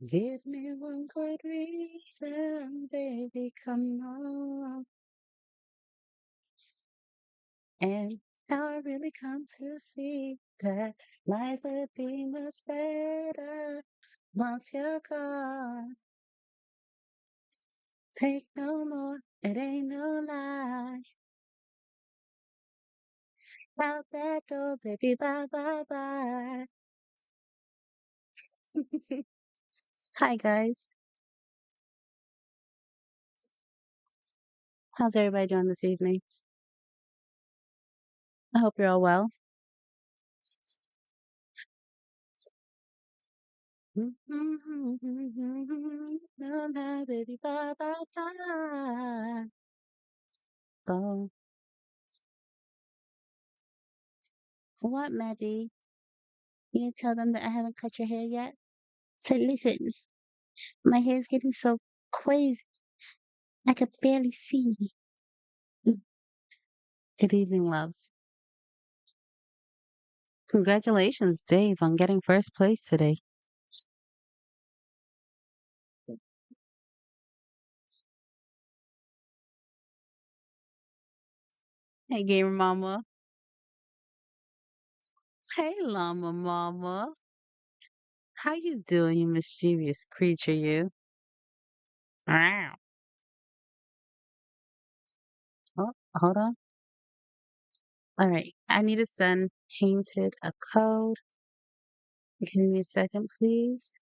Give me one good reason, baby, come on. And now I really come to see that life would be much better once you're gone. Take no more, it ain't no lie. Out that door, baby, bye bye bye. Hi guys, how's everybody doing this evening? I hope you're all well. No lie, baby, bye bye bye. Oh, what, Maddie? You didn't tell them that I haven't cut your hair yet? So listen, my hair's getting so crazy, I could barely see. Mm. Good evening, loves. Congratulations, Dave, on getting first place today. Hey, Gamer Mama. Hey, Llama Mama. How you doing, you mischievous creature, you? Meow. Oh, hold on. All right. I need to send Painted a code. Give me a second, please.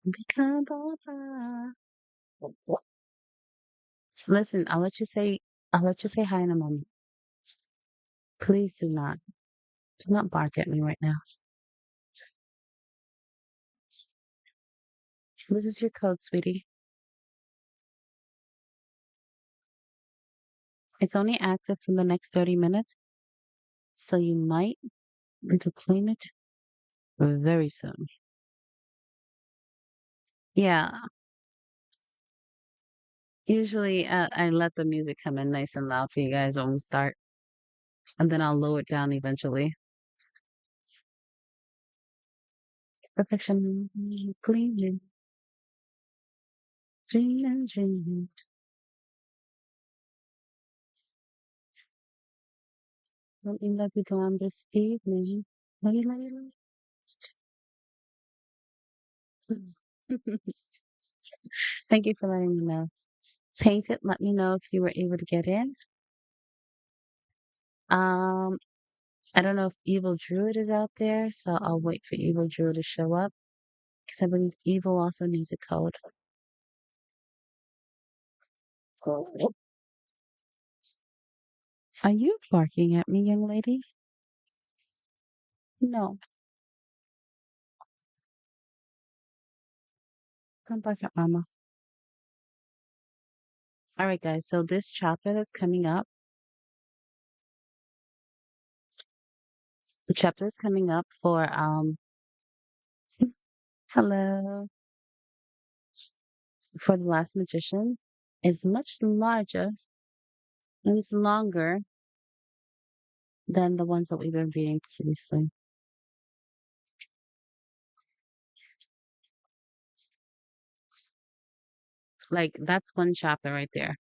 Become Baba. Listen, I'll let you say hi in a moment. Please do not bark at me right now. This is your code, sweetie. It's only active for the next 30 minutes, so you might want to claim it very soon. Yeah, usually I let the music come in nice and loud for you guys when we start, and then I'll lower it down eventually. Perfection, cleaning, dreaming, dreaming. Let me love you dawn this evening. Love you, love you, love you. Thank you for letting me know. Paint it. Let me know if you were able to get in. Um, I don't know if Evil Druid is out there, so I'll wait for Evil Druid to show up because I believe Evil also needs a code. Oh. Are you barking at me, young lady? No, don't bark at Mama. All right, guys. So this chapter that's coming up, the chapter that's coming up for hello, for the Last Magician is much larger and it's longer than the ones that we've been reading previously. Like that's one chapter right there.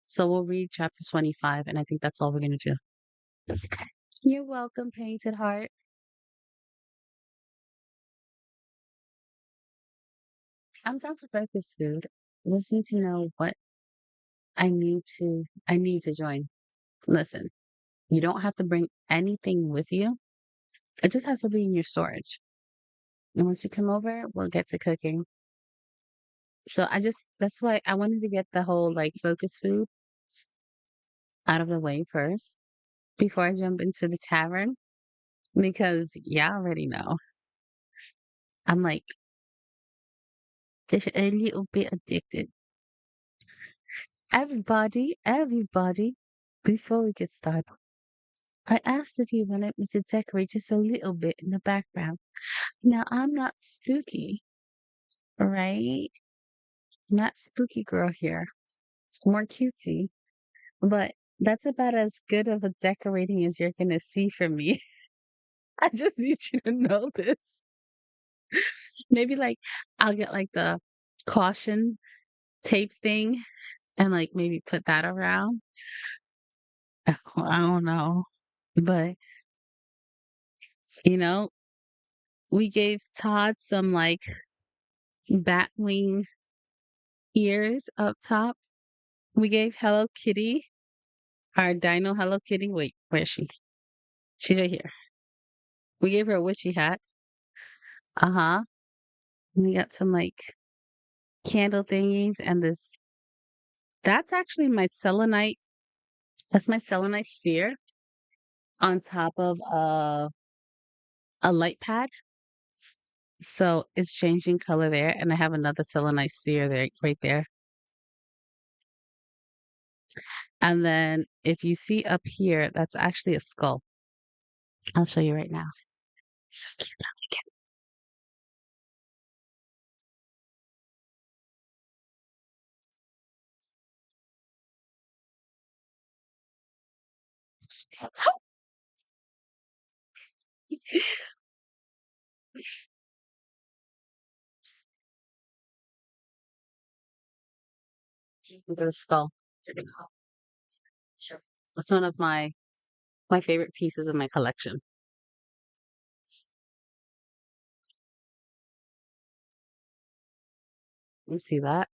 So we'll read chapter 25, and I think that's all we're gonna do. You're welcome, Painted Heart. I'm down for breakfast food. Just need to know what I need to join. Listen, you don't have to bring anything with you. It just has to be in your storage. And once you come over, we'll get to cooking. So that's why I wanted to get the whole like focus food out of the way first before I jump into the tavern because y'all already know. I'm like just a little bit addicted. Everybody, before we get started, I asked if you wanted me to decorate just a little bit in the background. Now, I'm not spooky, right? Not spooky girl here. More cutesy. But That's about as good of a decorating as you're gonna see from me. I just need you to know this. Maybe, like, I'll get, like, the caution tape thing and, like, maybe put that around. I don't know. But, you know, we gave Todd some, like, bat wing ears up top. We gave Hello Kitty, our dino Hello Kitty wait, where is she? She's right here. We gave her a witchy hat. Uh-huh. And we got some, like, candle thingies and this that's actually my selenite that's my selenite sphere on top of a light pad. So it's changing color there, and I have another selenite sphere there right there. And then if you see up here, that's actually a skull. I'll show you right now. So cute. Look at the skull. It's one of my favorite pieces in my collection. You see that?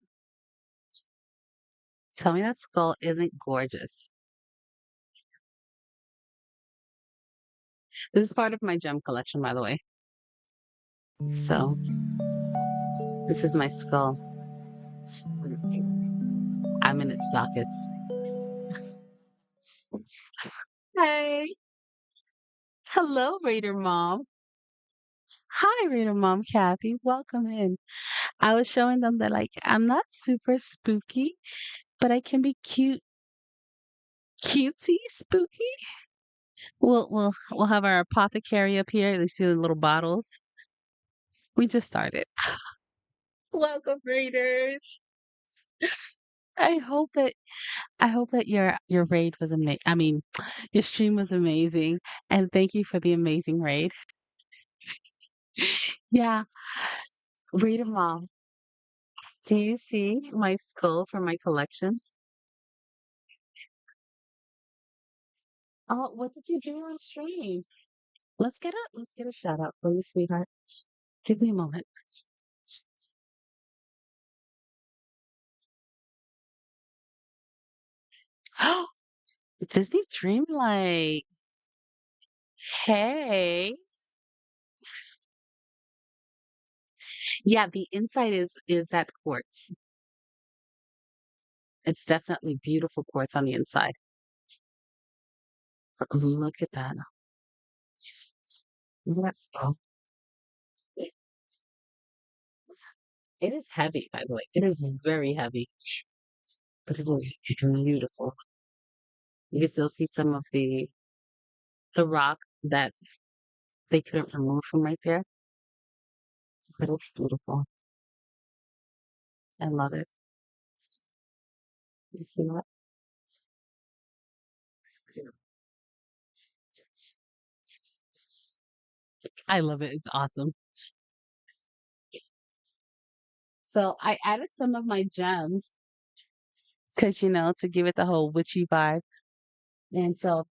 Tell me that skull isn't gorgeous. This is part of my gem collection, by the way. So this is my skull. I'm in its sockets. Hey. Hello, Raider Mom. Hi, Raider Mom Kathy. Welcome in. I was showing them that like I'm not super spooky, but I can be cutesy spooky. We'll have our apothecary up here. You see the little bottles. We just started. Welcome, Raiders. I hope that I hope that your raid was amazing. I mean, your stream was amazing, and thank you for the amazing raid. Yeah, Raider Mom. Do you see my skull from my collections? Oh, what did you do on stream? Let's get a shout out for you, sweetheart. Give me a moment. Oh, Disney Dreamlight. Hey. Yeah, the inside is that quartz. It's definitely beautiful quartz on the inside. Look at that. Let's go. It is heavy, by the way. It is very heavy, but it is beautiful. You can still see some of the rock that they couldn't remove from right there, but it's beautiful. I love it. You see that? I love it. It's awesome. So I added some of my gems because to give it the whole witchy vibe. And so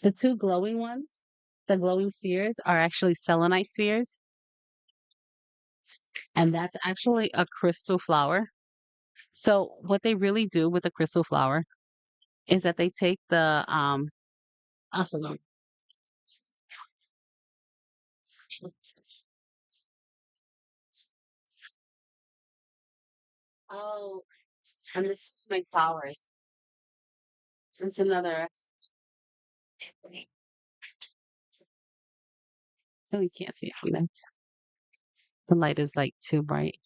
the two glowing ones, the glowing spheres, are actually selenite spheres, and that's actually a crystal flower. So what they really do with the crystal flower is that they take the also no. Oh, and this is my towers. This is another. Oh, you can't see it from there. The light is like too bright.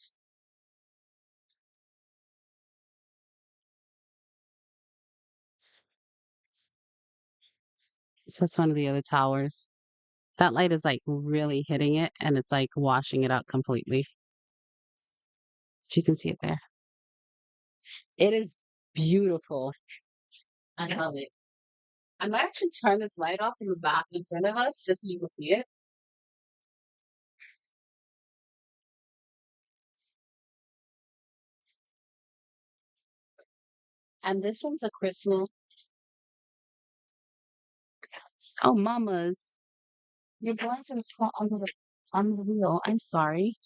So that's one of the other towers. That light is like really hitting it and it's like washing it out completely. But you can see it there. It is beautiful. I love it. I might actually turn this light off in the back in front of us just so you can see it. And this one's a crystal. Oh, mamas, your blanket is caught under the wheel. I'm sorry.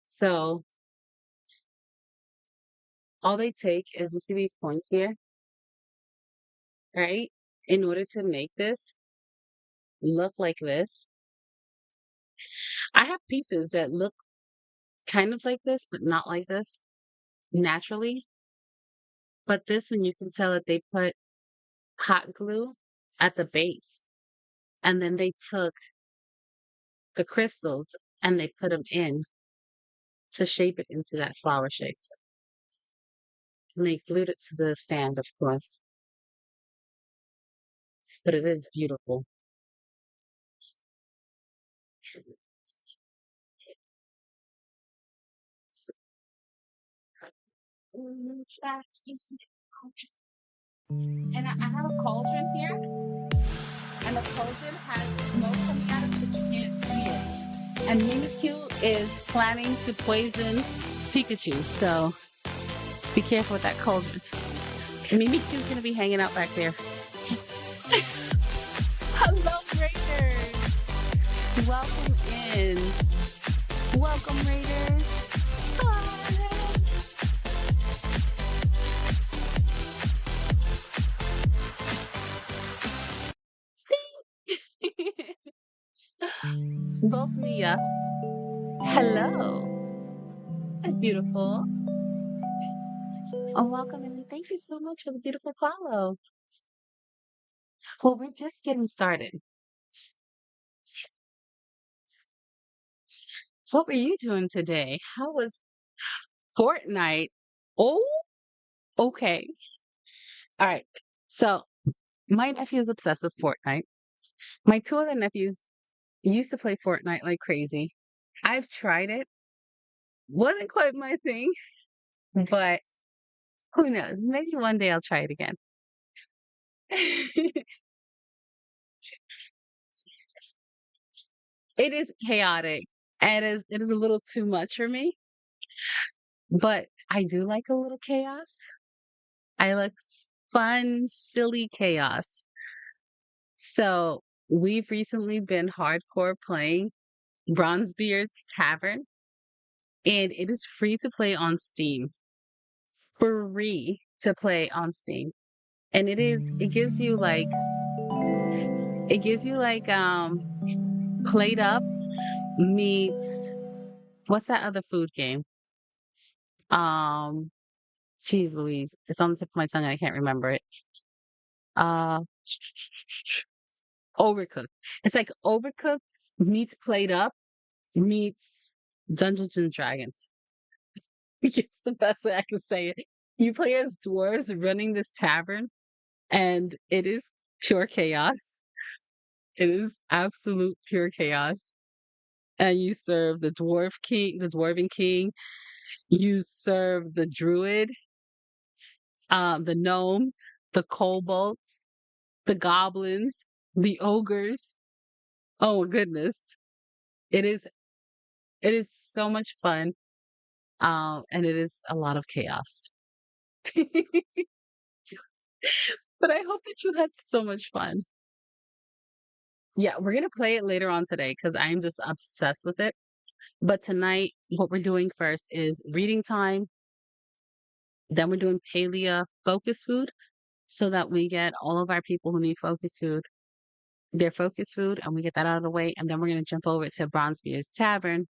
So all they take is you see these points here, right? In order to make this look like this, I have pieces that look kind of like this, but not like this naturally. But this one, you can tell that they put hot glue at the base, and then they took the crystals and they put them in to shape it into that flower shape. And they glued it to the stand, of course. But it is beautiful. And I have a cauldron here, and the cauldron has smoke coming out of it, but you can't see it. And Mimikyu is planning to poison Pikachu, so be careful with that cauldron. Mimikyu's gonna be hanging out back there. Hello, Raiders! Welcome in. Welcome, Raiders. Hi. Both Mia. Hello. Beautiful. Oh, welcome, and thank you so much for the beautiful follow. Well, we're just getting started. What were you doing today? How was Fortnite? Oh, okay. All right. So my nephew is obsessed with Fortnite. My two other nephews used to play Fortnite like crazy. I've tried it. Wasn't quite my thing, but who knows? Maybe one day I'll try it again. It is chaotic. And it is a little too much for me, but I do like a little chaos. I like fun, silly chaos. So we've recently been hardcore playing Bronzebeard's Tavern, and it is free to play on Steam. Free to play on Steam. And it gives you like Played Up meets what's that other food game? Um Jeez Louise. It's on the tip of my tongue and I can't remember it. Uh Overcooked. It's like Overcooked meets Played Up meets Dungeons and Dragons. It's the best way I can say it. You play as dwarves running this tavern, and it is pure chaos. It is absolute pure chaos. And you serve the dwarven king. You serve the druid, the gnomes, the kobolds, the goblins, the ogres. Oh my goodness. It is it is so much fun. And it is a lot of chaos. But I hope that you had so much fun. Yeah, we're gonna play it later on today because I am just obsessed with it. But tonight, what we're doing first is reading time. Then we're doing paleo focus food so that we get all of our people who need focus food, their focus food, and we get that out of the way. And then we're gonna jump over to Bronzebeard's Tavern,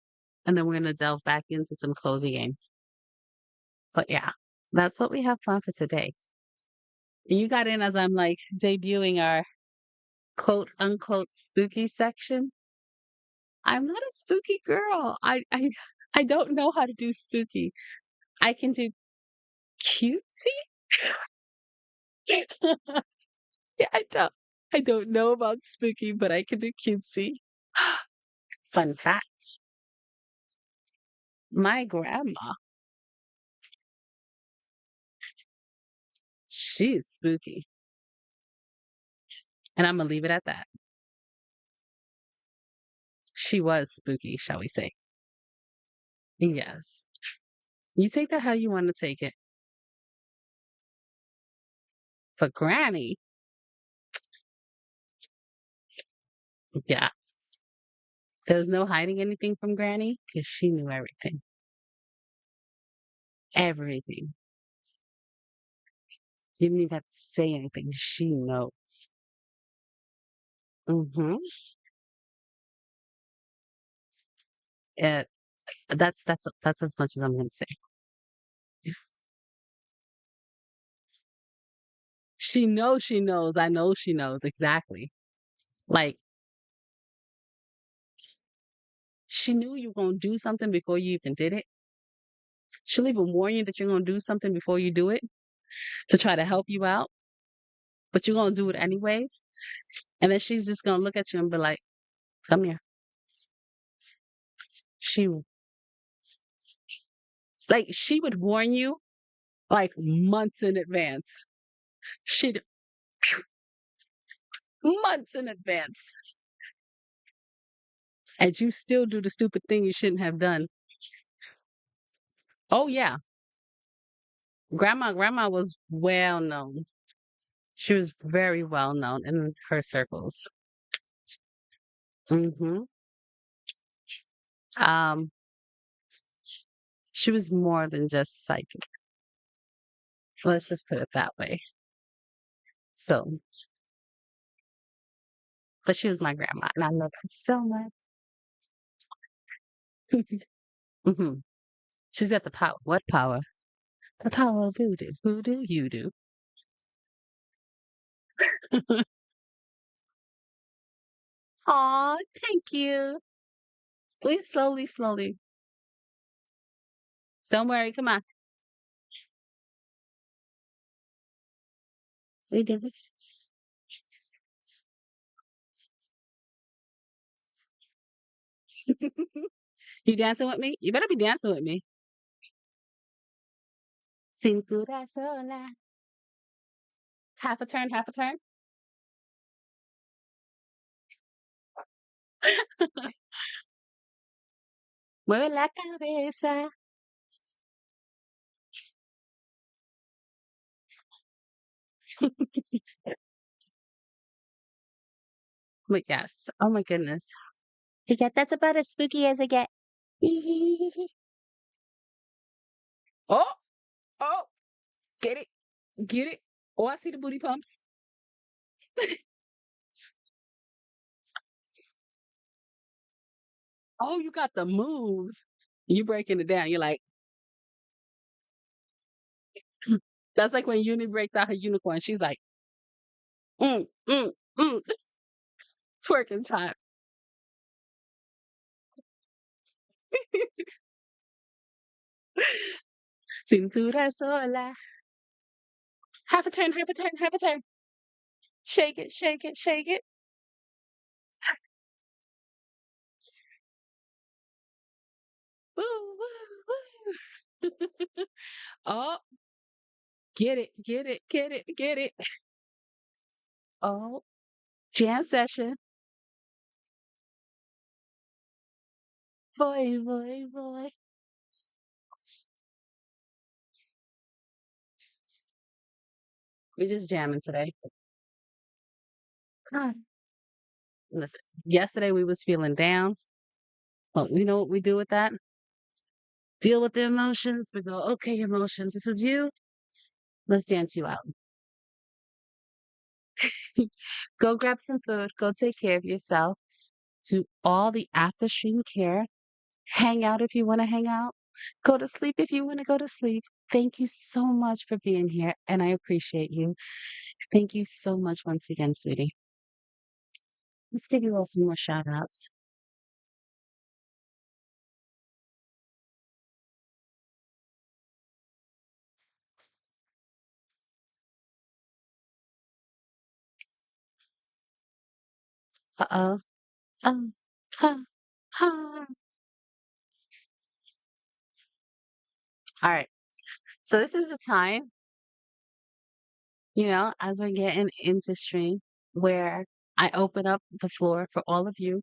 and then we're gonna delve back into some cozy games. But yeah, that's what we have planned for today. You got in as I'm like debuting our quote unquote spooky section. I'm not a spooky girl. I don't know how to do spooky. I can do cutesy. Yeah, I don't know about spooky, but I can do cutesy. Fun fact. My grandma She's spooky. And I'm gonna leave it at that. She was spooky, shall we say. Yes. You take that how you want to take it. For Granny, yes. There was no hiding anything from Granny because she knew everything. Everything. You didn't even have to say anything. She knows. Mm-hmm. It, that's as much as I'm gonna say. She knows she knows. I know she knows exactly. Like she knew you were gonna do something before you even did it. She'll even warn you that you're gonna do something before you do it to try to help you out, but you're gonna do it anyways. And then she's just gonna look at you and be like, "Come here." She she would warn you like months in advance. She'd months in advance, and you still do the stupid thing you shouldn't have done. Oh yeah, grandma was well known. She was very well known in her circles. Hmm. Um, she was more than just psychic. Let's just put it that way. So, but she was my grandma, and I love her so much. Hmm. She's got the power. What power? The power of voodoo. Voodoo, you do. Aw, thank you. Please slowly, slowly. Don't worry. Come on. We did this. You dancing with me? You better be dancing with me. Cintura sola. Half a turn, half a turn. Mueve la cabeza. But yes. Oh my goodness. Yeah, that's about as spooky as I get. Oh, oh, get it, get it. Oh, I see the booty pumps. Oh, you got the moves. You breaking it down. You're like, that's like when Uni breaks out her unicorn. She's like, mm, mm, mm. Twerking time. Cintura sola. Half a turn, half a turn, half a turn. Shake it, shake it, shake it. Woo, woo, woo. Oh, get it, get it, get it, get it. Oh, jam session. Boy, boy, boy. We're just jamming today. Ah, listen, yesterday we was feeling down. Well, you know what we do with that? Deal with the emotions. We go, okay, emotions, this is you. Let's dance you out. Go grab some food. Go take care of yourself. Do all the after stream care. Hang out if you want to hang out. Go to sleep if you want to go to sleep. Thank you so much for being here, and I appreciate you. Thank you so much once again, sweetie. Let's give you all some more shout outs. Uh-oh. Um, huh, huh. All right. So this is the time. as we're getting into stream, where I open up the floor for all of you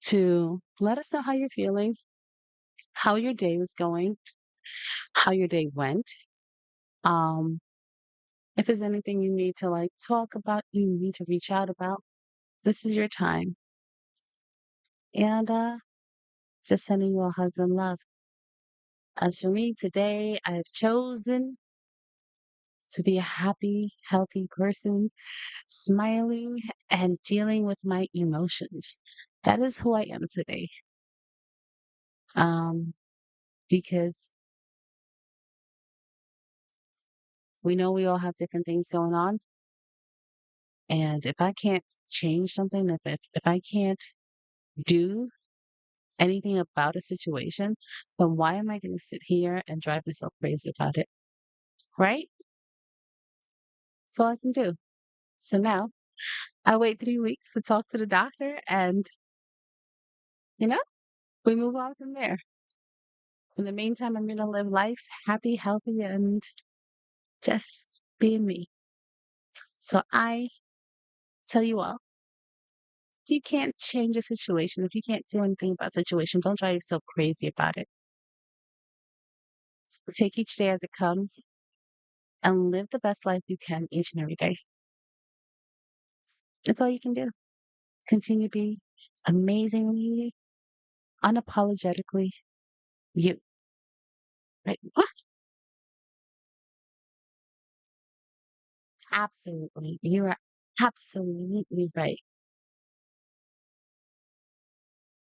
to let us know how you're feeling, how your day is going, how your day went. Um, if there's anything you need to like talk about, you need to reach out about, this is your time. And just sending you all hugs and love. As for me today, I've chosen to be a happy, healthy person, smiling and dealing with my emotions. That is who I am today. Um, because we know we all have different things going on. And if I can't change something, if I can't do anything about a situation, then why am I going to sit here and drive myself crazy about it? Right? That's all I can do. So now I wait 3 weeks to talk to the doctor and, you know, we move on from there. In the meantime, I'm going to live life happy, healthy, and just being me. So I tell you all, if you can't change a situation, if you can't do anything about a situation, don't drive yourself crazy about it. Take each day as it comes and live the best life you can each and every day. That's all you can do. Continue to be amazingly, unapologetically you. Right? Absolutely. You are absolutely right.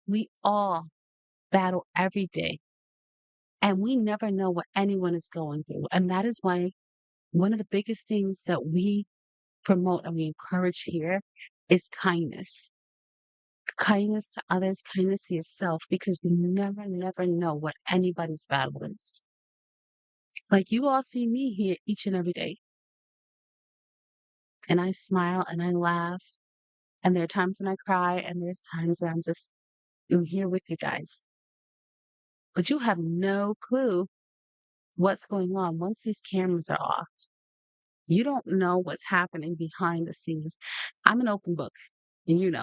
We all battle every day, and we never know what anyone is going through. And that is why one of the biggest things that we promote and we encourage here is kindness. Kindness to others, kindness to yourself, because we never, never know what anybody's battle is. Like you all see me here each and every day, and I smile and I laugh. And there are times when I cry, and there's times where I'm here with you guys. But you have no clue what's going on once these cameras are off. You don't know what's happening behind the scenes. I'm an open book, and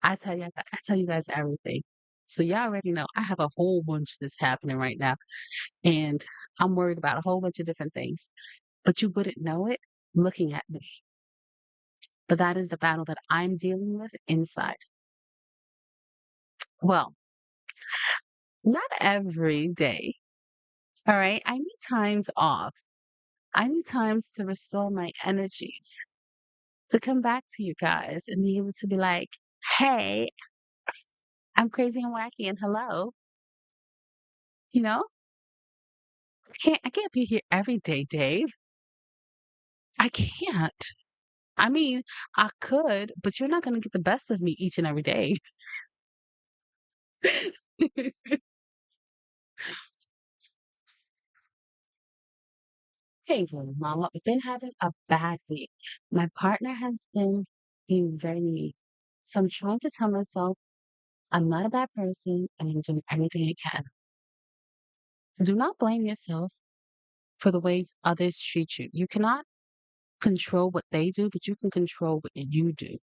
I tell you guys everything. So y'all already know I have a whole bunch that's happening right now, and I'm worried about a whole bunch of different things. But you wouldn't know it looking at me. But that is the battle that I'm dealing with inside. Well, not every day. All right. I need times off. I need times to restore my energies, to come back to you guys and be able to be like, hey, I'm crazy and wacky and hello. You know, I can't be here every day, Dave. I can't. I mean, I could, but you're not gonna get the best of me each and every day. Hey, girl, mama, I've been having a bad week. My partner has been being very mean. So I'm trying to tell myself I'm not a bad person and I'm doing everything I can. Do not blame yourself for the ways others treat you. You cannot control what they do, but you can control what you do.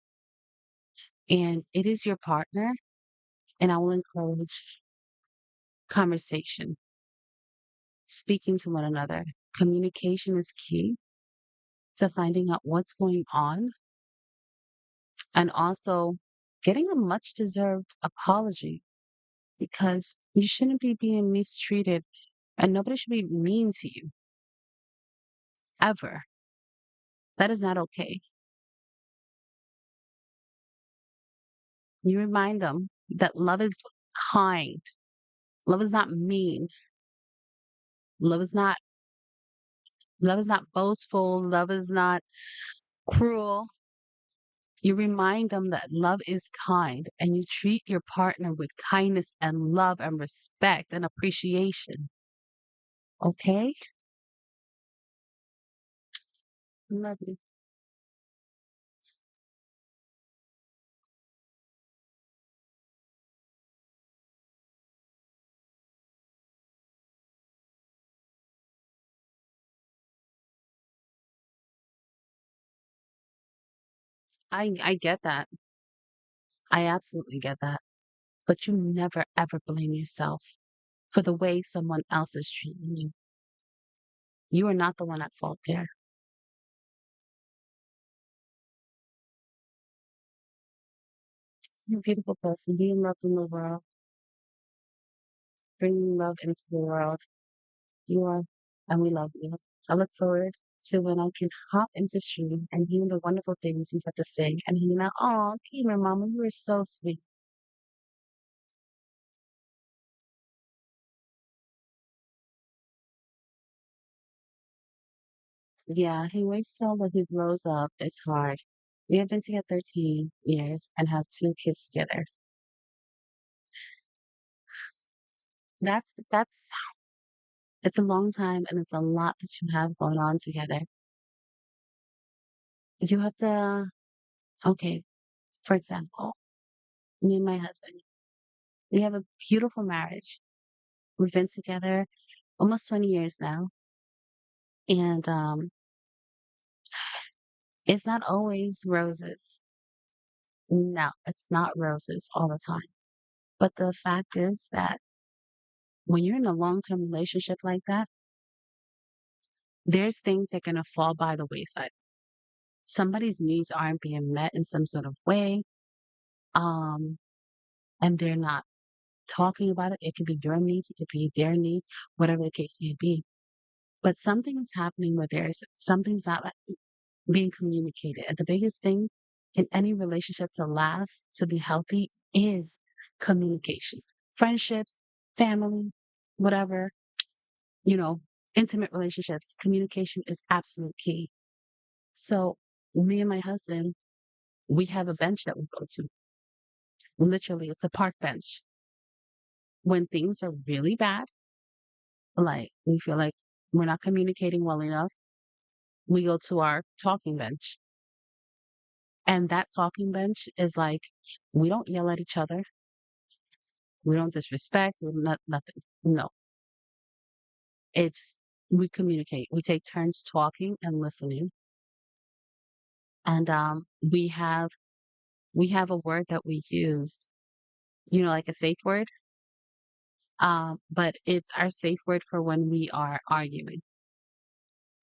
And it is your partner, and I will encourage conversation, speaking to one another. Communication is key to finding out what's going on and also getting a much deserved apology because you shouldn't be being mistreated and nobody should be mean to you ever. That is not okay. You remind them that love is kind. Love is not mean. Love is not love is not boastful. Love is not cruel. You remind them that love is kind and you treat your partner with kindness and love and respect and appreciation. Okay? Love you. I get that. I absolutely get that. But you never ever blame yourself for the way someone else is treating you. You are not the one at fault there. You're a beautiful person, being loved in the world, bringing love into the world. You are, and we love you. I look forward to when I can hop into stream and hear the wonderful things you have to say and hear now, oh, Kima, Mama, you are so sweet. Yeah, he waits till when he grows up. It's hard. We have been together 13 years and have two kids together. That's it's a long time and it's a lot that you have going on together. You have to, okay, for example, me and my husband, we have a beautiful marriage. We've been together almost 20 years now. And it's not always roses. No, it's not roses all the time. But the fact is that when you're in a long-term relationship like that, there's things that are going to fall by the wayside. Somebody's needs aren't being met in some sort of way, um, and they're not talking about it. It could be your needs, it could be their needs, whatever the case may be. But something is happening where there's something's not being communicated. And the biggest thing in any relationship to last, to be healthy, is communication. Friendships, family, whatever, you know, intimate relationships, communication is absolute key. So, me and my husband, we have a bench that we go to. Literally, it's a park bench. When things are really bad, like we feel like we're not communicating well enough, we go to our talking bench. And that talking bench is like, we don't yell at each other. We don't disrespect, we're not, nothing. No, it's, we communicate. We take turns talking and listening. And we have a word that we use, like a safe word. But it's our safe word for when we are arguing.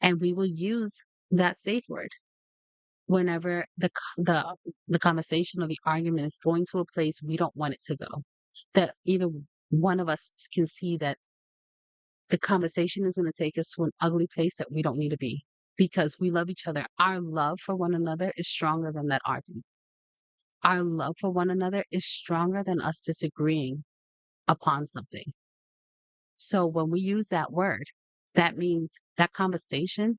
And we will use that safe word whenever the conversation or the argument is going to a place we don't want it to go. That either one of us can see that the conversation is going to take us to an ugly place that we don't need to be because we love each other. Our love for one another is stronger than that argument. Our love for one another is stronger than us disagreeing upon something. So when we use that word, that means that conversation,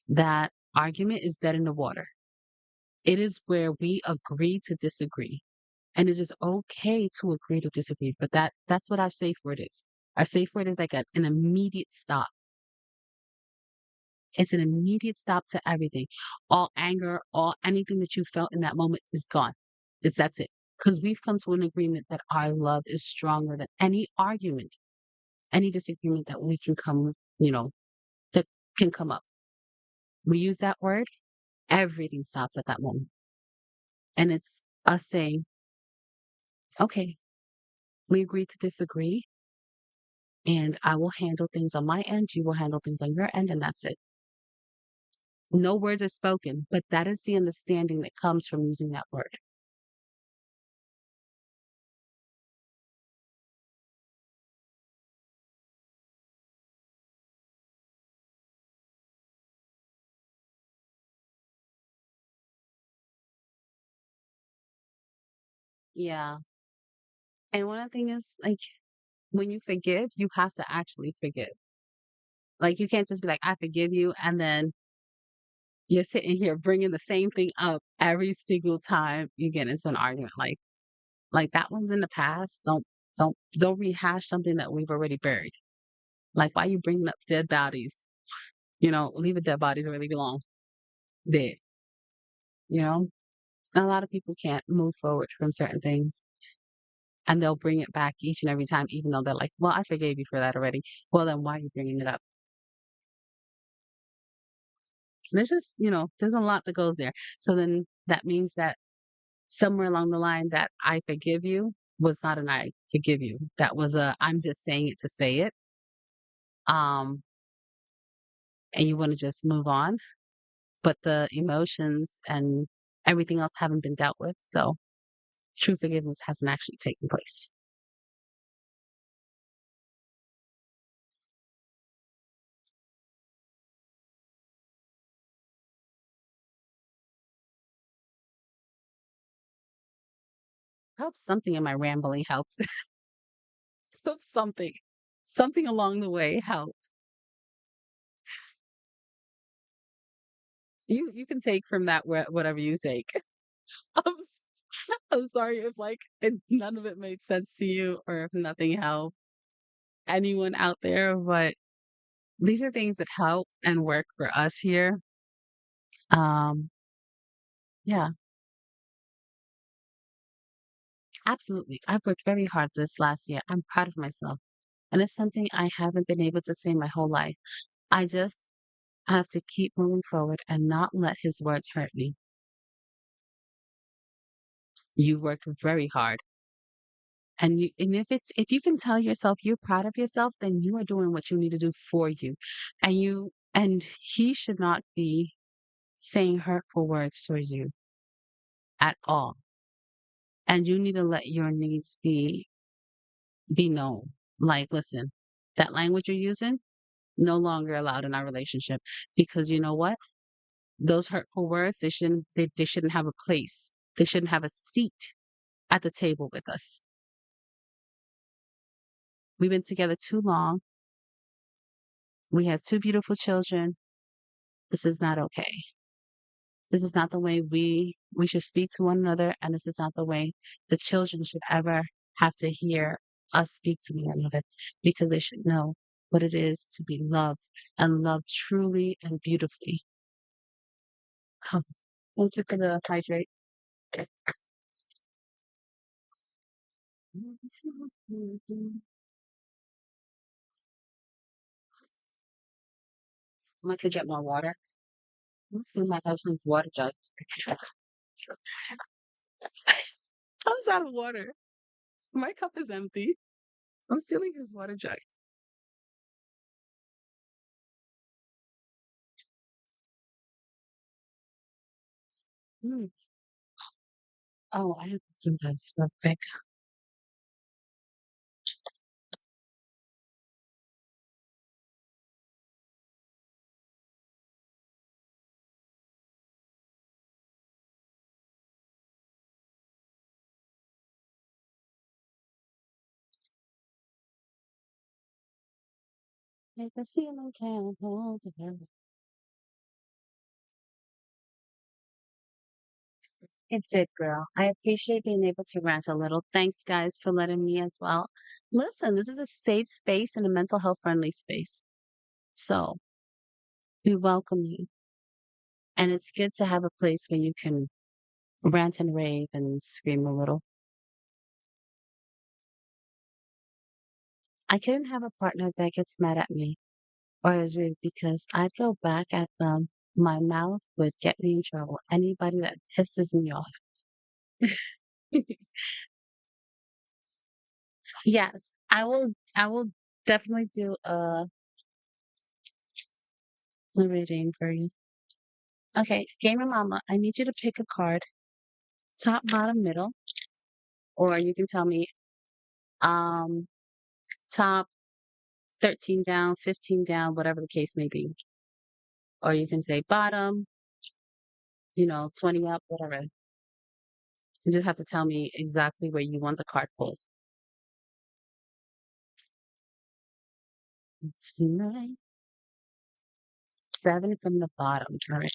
that argument is dead in the water. It is where we agree to disagree. And it is okay to agree to disagree, but that's what our safe word is. Our safe word is like an immediate stop. It's an immediate stop to everything. All anger, all anything that you felt in that moment is gone. That's it. Because we've come to an agreement that our love is stronger than any argument, any disagreement that we can come, that can come up. We use that word, everything stops at that moment. And it's us saying, okay, we agree to disagree, and I will handle things on my end, you will handle things on your end, and that's it. No words are spoken, but that is the understanding that comes from using that word. Yeah. And one of the thing is, like, when you forgive, you have to actually forgive. Like, you can't just be like, I forgive you. And then you're sitting here bringing the same thing up every single time you get into an argument. Like that one's in the past. Don't rehash something that we've already buried. Like, why are you bringing up dead bodies? Leave a dead bodies where they belong. Dead. You know, and a lot of people can't move forward from certain things. And they'll bring it back each and every time, even though they're like, well, I forgave you for that already. Well, then why are you bringing it up? There's just, there's a lot that goes there. So then that means that somewhere along the line that I forgive you was not an I forgive you. That was a I'm just saying it to say it. Um, and you want to just move on. But the emotions and everything else haven't been dealt with. So true forgiveness hasn't actually taken place. I hope something in my rambling helped. I hope something along the way helped. You can take from that whatever you take. I'm s- I'm sorry if none of it made sense to you or if nothing helped anyone out there, but these are things that help and work for us here. Um, yeah, absolutely. I've worked very hard this last year. I'm proud of myself. And it's something I haven't been able to say my whole life. I just have to keep moving forward and not let his words hurt me. You worked very hard. And if you can tell yourself you're proud of yourself, then you are doing what you need to do for you. And he should not be saying hurtful words towards you at all. And you need to let your needs be known. Like, listen, that language you're using, no longer allowed in our relationship. Because you know what? Those hurtful words, they shouldn't have a place. They shouldn't have a seat at the table with us. We've been together too long. We have two beautiful children. This is not okay. This is not the way we should speak to one another, and this is not the way the children should ever have to hear us speak to one another because they should know what it is to be loved and loved truly and beautifully. Oh, thank you for the hydrate. I'm going to get more water. This my husband's water jug. I was out of water. My cup is empty. I'm stealing his water jug. Mm. Oh, I have to do this real quick. Make the ceiling can't hold together. It did, girl. I appreciate being able to rant a little. Thanks, guys, for letting me as well. Listen, this is a safe space and a mental health friendly space. So we welcome you. And it's good to have a place where you can rant and rave and scream a little. I couldn't have a partner that gets mad at me or is rude because I'd go back at them. My mouth would get me in trouble. Anybody that pisses me off. Yes, I will definitely do a reading for you. Okay, Gamer Mama, I need you to pick a card, top, bottom, middle, or you can tell me um top 13 down, 15 down, whatever the case may be. Or you can say bottom, 20 up, whatever. You just have to tell me exactly where you want the card pulled. Nine, seven from the bottom. All right.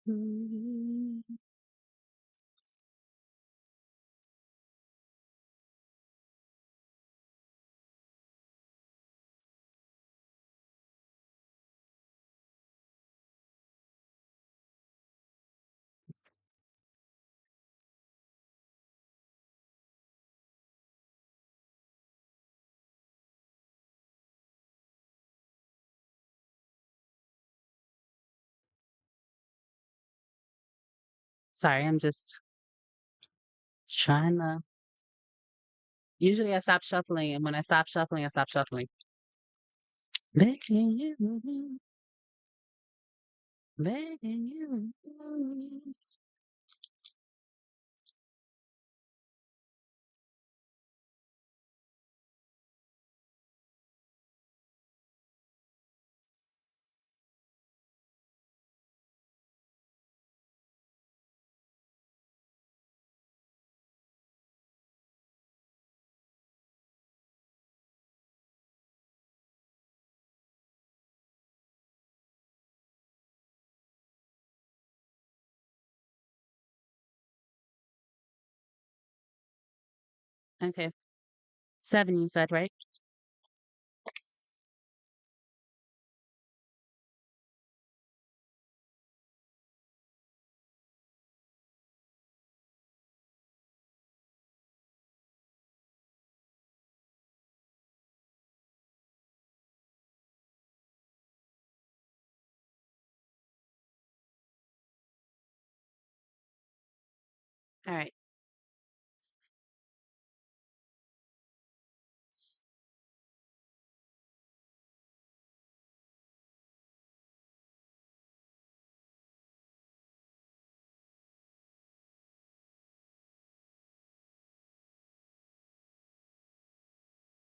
Mm, Sorry, I'm just trying to. Usually I stop shuffling, and when I stop shuffling, I stop shuffling. Begging you, begging you. Okay. 7, you said, right? All right.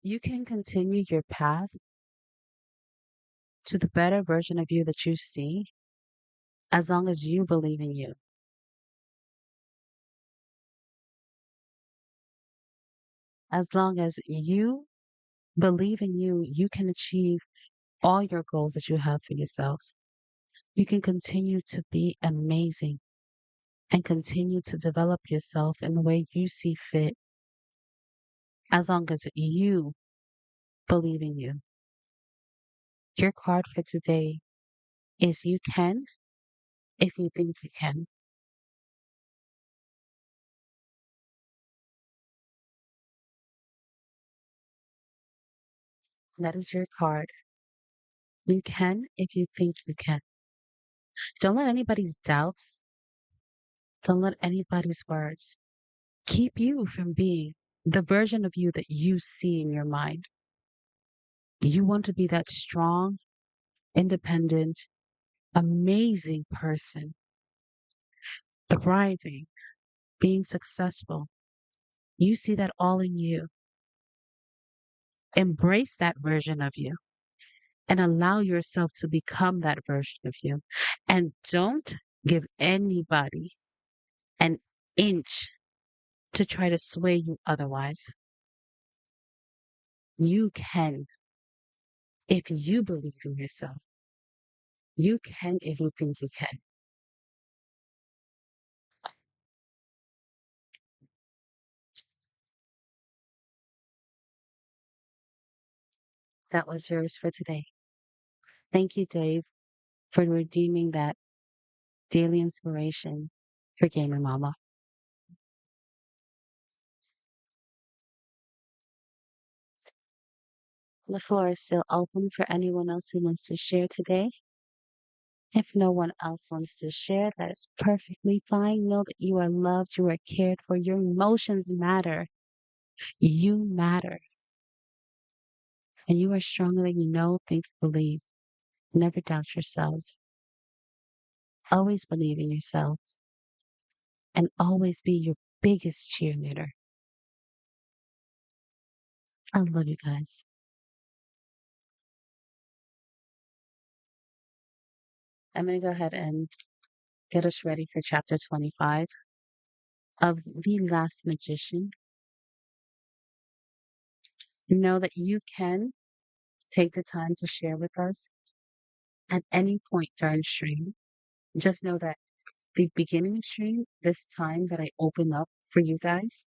You can continue your path to the better version of you that you see as long as you believe in you. As long as you believe in you, you can achieve all your goals that you have for yourself. You can continue to be amazing and continue to develop yourself in the way you see fit as long as you believe in you. Your card for today is you can if you think you can. That is your card. You can if you think you can. Don't let anybody's doubts, don't let anybody's words keep you from being the version of you that you see in your mind. You want to be that strong, independent, amazing person, thriving, being successful. You see that all in you. Embrace that version of you and allow yourself to become that version of you. And don't give anybody an inch to try to sway you otherwise. You can if you believe in yourself. You can if you think you can. That was yours for today. Thank you, Dave, for redeeming that daily inspiration for Gamer Mama. The floor is still open for anyone else who wants to share today. If no one else wants to share, that is perfectly fine. Know that you are loved, you are cared for, your emotions matter. You matter. And you are stronger than you know, think, believe. Never doubt yourselves. Always believe in yourselves and always be your biggest cheerleader. I love you guys. I'm going to go ahead and get us ready for chapter 25 of The Last Magician. Know that you can take the time to share with us at any point during stream. Just know that the beginning of stream, this time that I open up for you guys,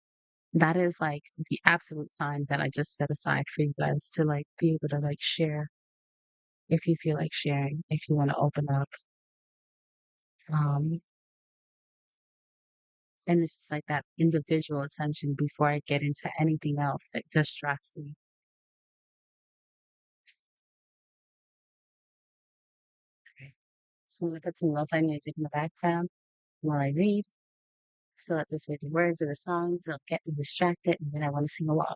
that is like the absolute time that I just set aside for you guys to like be able to like share if you feel like sharing, if you want to open up. Um, and it's just like that individual attention before I get into anything else that distracts me. Okay. So I'm gonna put some lo-fi music in the background while I read. So that this way the words of the songs will get me distracted and then I want to sing along.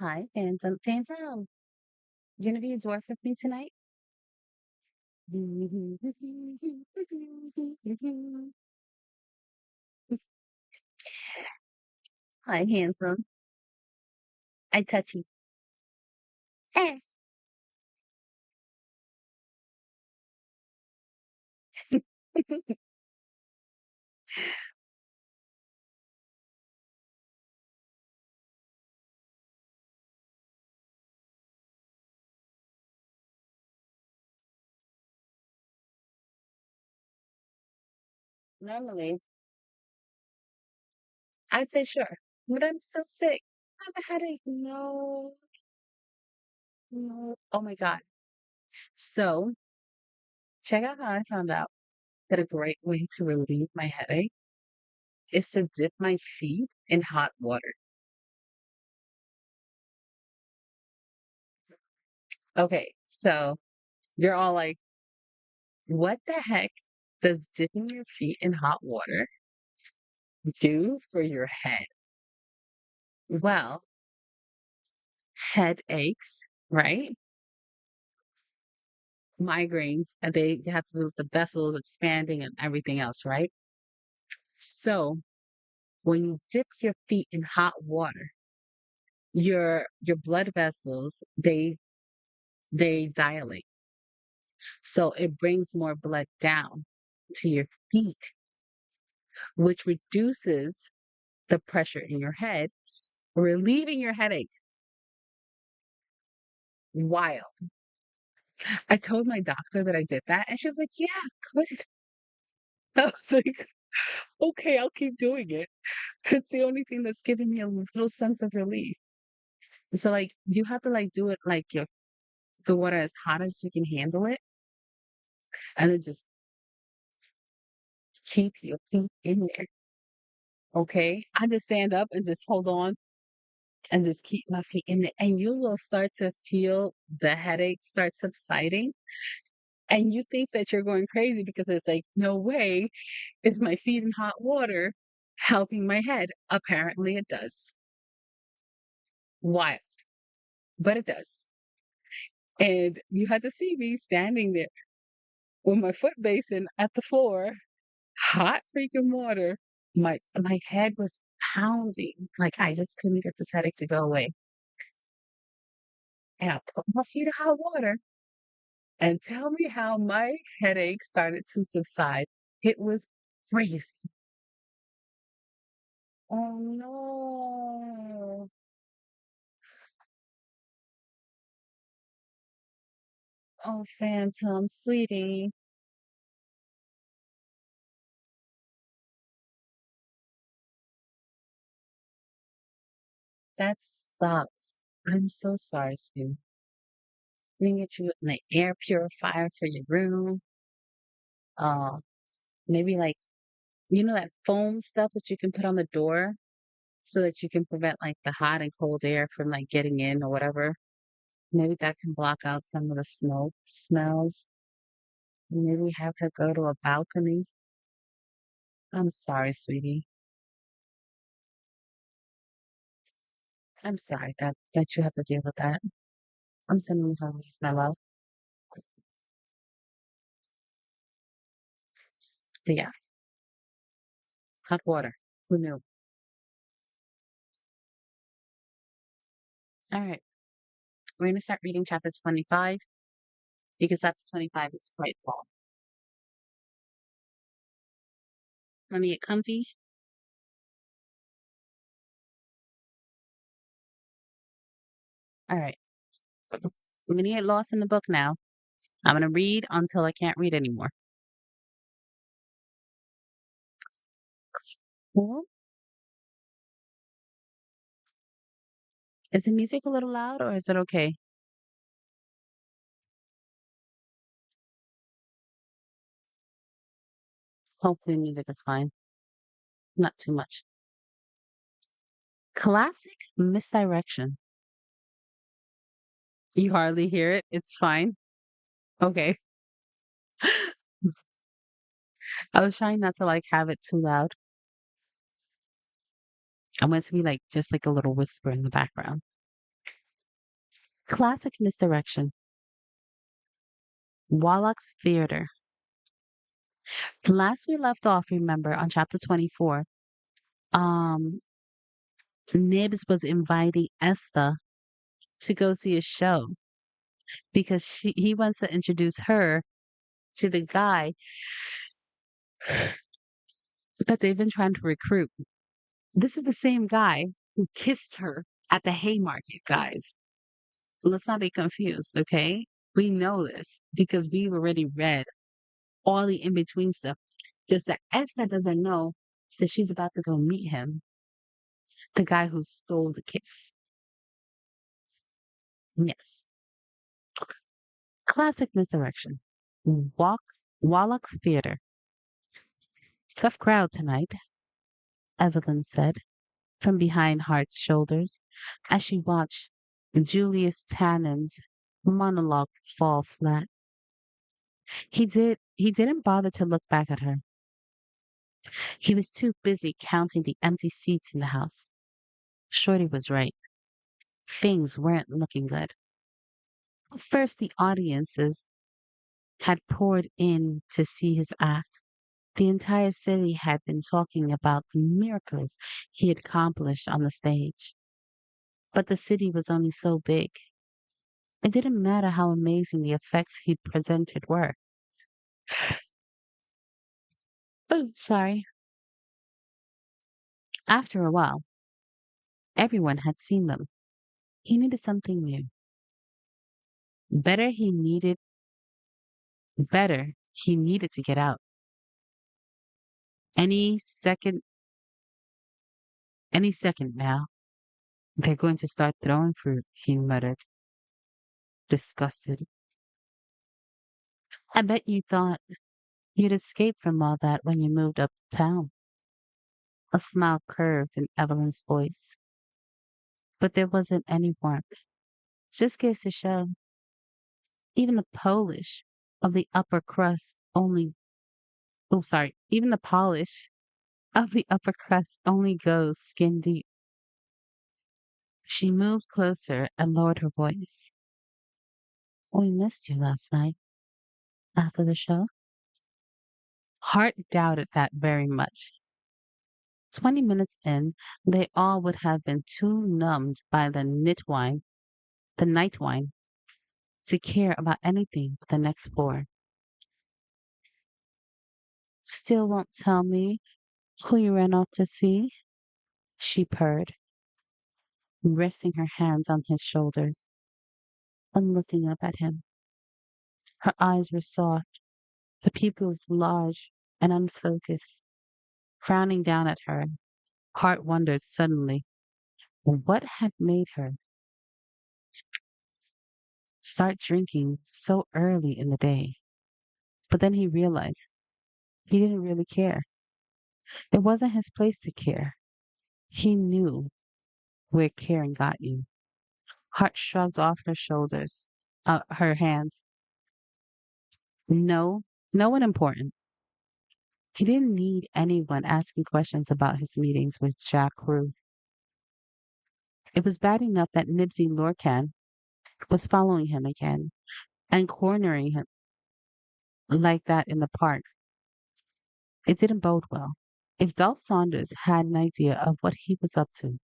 Hi, Phantom. Phantom, you gonna be a dwarf with me tonight? Hi, handsome. I touch you. Eh. Normally, I'd say sure, but I'm still sick. I have a headache. No, no. Oh my God. So, check out how I found out that a great way to relieve my headache is to dip my feet in hot water. Okay, so you're all like, what the heck does dipping your feet in hot water do for your head? Well, headaches, right? Migraines, they have to do with the vessels expanding and everything else, right? So when you dip your feet in hot water, your blood vessels they dilate. So it brings more blood down to your feet, which reduces the pressure in your head, relieving your headache. Wild. I told my doctor that I did that, and she was like, "Yeah, good." I was like, "Okay, I'll keep doing it." It's the only thing that's giving me a little sense of relief. So, like, you have to like do it like the water as hot as you can handle it, and then just keep your feet in there. Okay, I just stand up and just hold on and just keep my feet in there, and you will start to feel the headache start subsiding. And you think that you're going crazy because it's like, no way is my feet in hot water helping my head. Apparently, it does. Wild, but it does. And you had to see me standing there with my foot basin at the floor, hot freaking water. My head was pounding. Like I just couldn't get this headache to go away. And I put my feet in hot water and tell me how my headache started to subside. It was crazy. Oh no. Oh, Phantom, sweetie. That sucks. I'm so sorry, sweetie. Let me get you an air purifier for your room. Uh, maybe like that foam stuff that you can put on the door so that you can prevent like the hot and cold air from like getting in or whatever. Maybe that can block out some of the smoke smells. Maybe have her go to a balcony. I'm sorry, sweetie. I'm sorry that you have to deal with that. I'm sending you hugs, my love. But yeah, hot water. Who knew? All right. We're going to start reading chapter 25 because chapter 25 is quite long. Let me get comfy. All right. I'm going to get lost in the book now. I'm going to read until I can't read anymore. Cool. Is the music a little loud or is it okay? Hopefully, music is fine. Not too much. Classic misdirection. You hardly hear it. It's fine. Okay. I was trying not to like have it too loud. I want it to be like just like a little whisper in the background. Classic misdirection. Wallach's Theater. Last we left off, remember, on chapter 24, um, Nibs was inviting Esther to go see a show because he wants to introduce her to the guy that they've been trying to recruit. This is the same guy who kissed her at the Haymarket, guys. Let's not be confused, okay? We know this because we've already read all the in between stuff. Just that Esther doesn't know that she's about to go meet him, the guy who stole the kiss. Yes. Classic misdirection. Walk Wallach's Theater. Tough crowd tonight, Evelyn said from behind Hart's shoulders as she watched Julius Tannen's monologue fall flat. He didn't bother to look back at her. He was too busy counting the empty seats in the house. Shorty was right. Things weren't looking good. First, the audiences had poured in to see his act. The entire city had been talking about the miracles he had accomplished on the stage. But the city was only so big. It didn't matter how amazing the effects he presented were. Oh, sorry. After a while, everyone had seen them. He needed something new. Better he needed better he needed to get out. Any second any second now. They're going to start throwing fruit, he muttered, disgusted. I bet you thought you'd escape from all that when you moved uptown. A smile curved in Evelyn's voice, but there wasn't any warmth. Just goes to show, even the polish of the upper crust only, oh, sorry, even the polish of the upper crust only goes skin deep. She moved closer and lowered her voice. We missed you last night after the show. Hart doubted that very much. 20 minutes in, they all would have been too numbed by the night wine, to care about anything but the next pour. Still won't tell me who you ran off to see? She purred, resting her hands on his shoulders and looking up at him. Her eyes were soft, the pupils large and unfocused. Frowning down at her, Hart wondered suddenly what had made her start drinking so early in the day. But then he realized he didn't really care. It wasn't his place to care. He knew where caring got you. Hart shrugged off her hands. No, no one important. He didn't need anyone asking questions about his meetings with Jack Crew. It was bad enough that Nibsy Lorcan was following him again and cornering him like that in the park. It didn't bode well. If Dolph Saunders had an idea of what he was up to,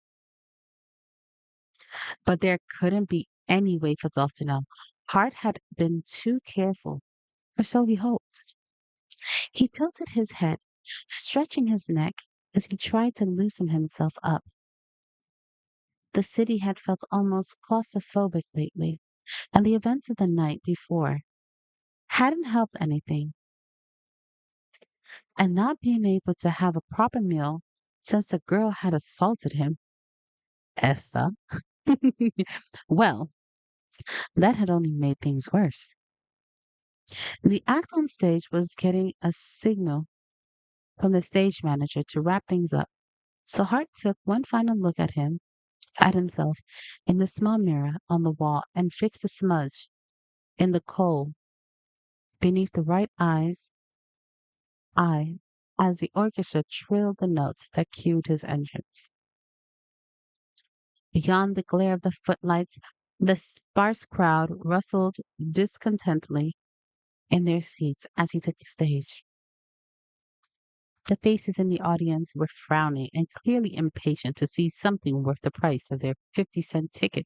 but there couldn't be any way for Dolph to know. Hart had been too careful, or so he hoped. He tilted his head, stretching his neck as he tried to loosen himself up. The city had felt almost claustrophobic lately, and the events of the night before hadn't helped anything. And not being able to have a proper meal since the girl had assaulted him, Esther, well, that had only made things worse. The act on stage was getting a signal from the stage manager to wrap things up. So Hart took one final look at himself in the small mirror on the wall and fixed a smudge in the coal beneath the right eye as the orchestra trilled the notes that cued his entrance. Beyond the glare of the footlights, the sparse crowd rustled discontentedly in their seats as he took the stage. The faces in the audience were frowning and clearly impatient to see something worth the price of their 50-cent ticket.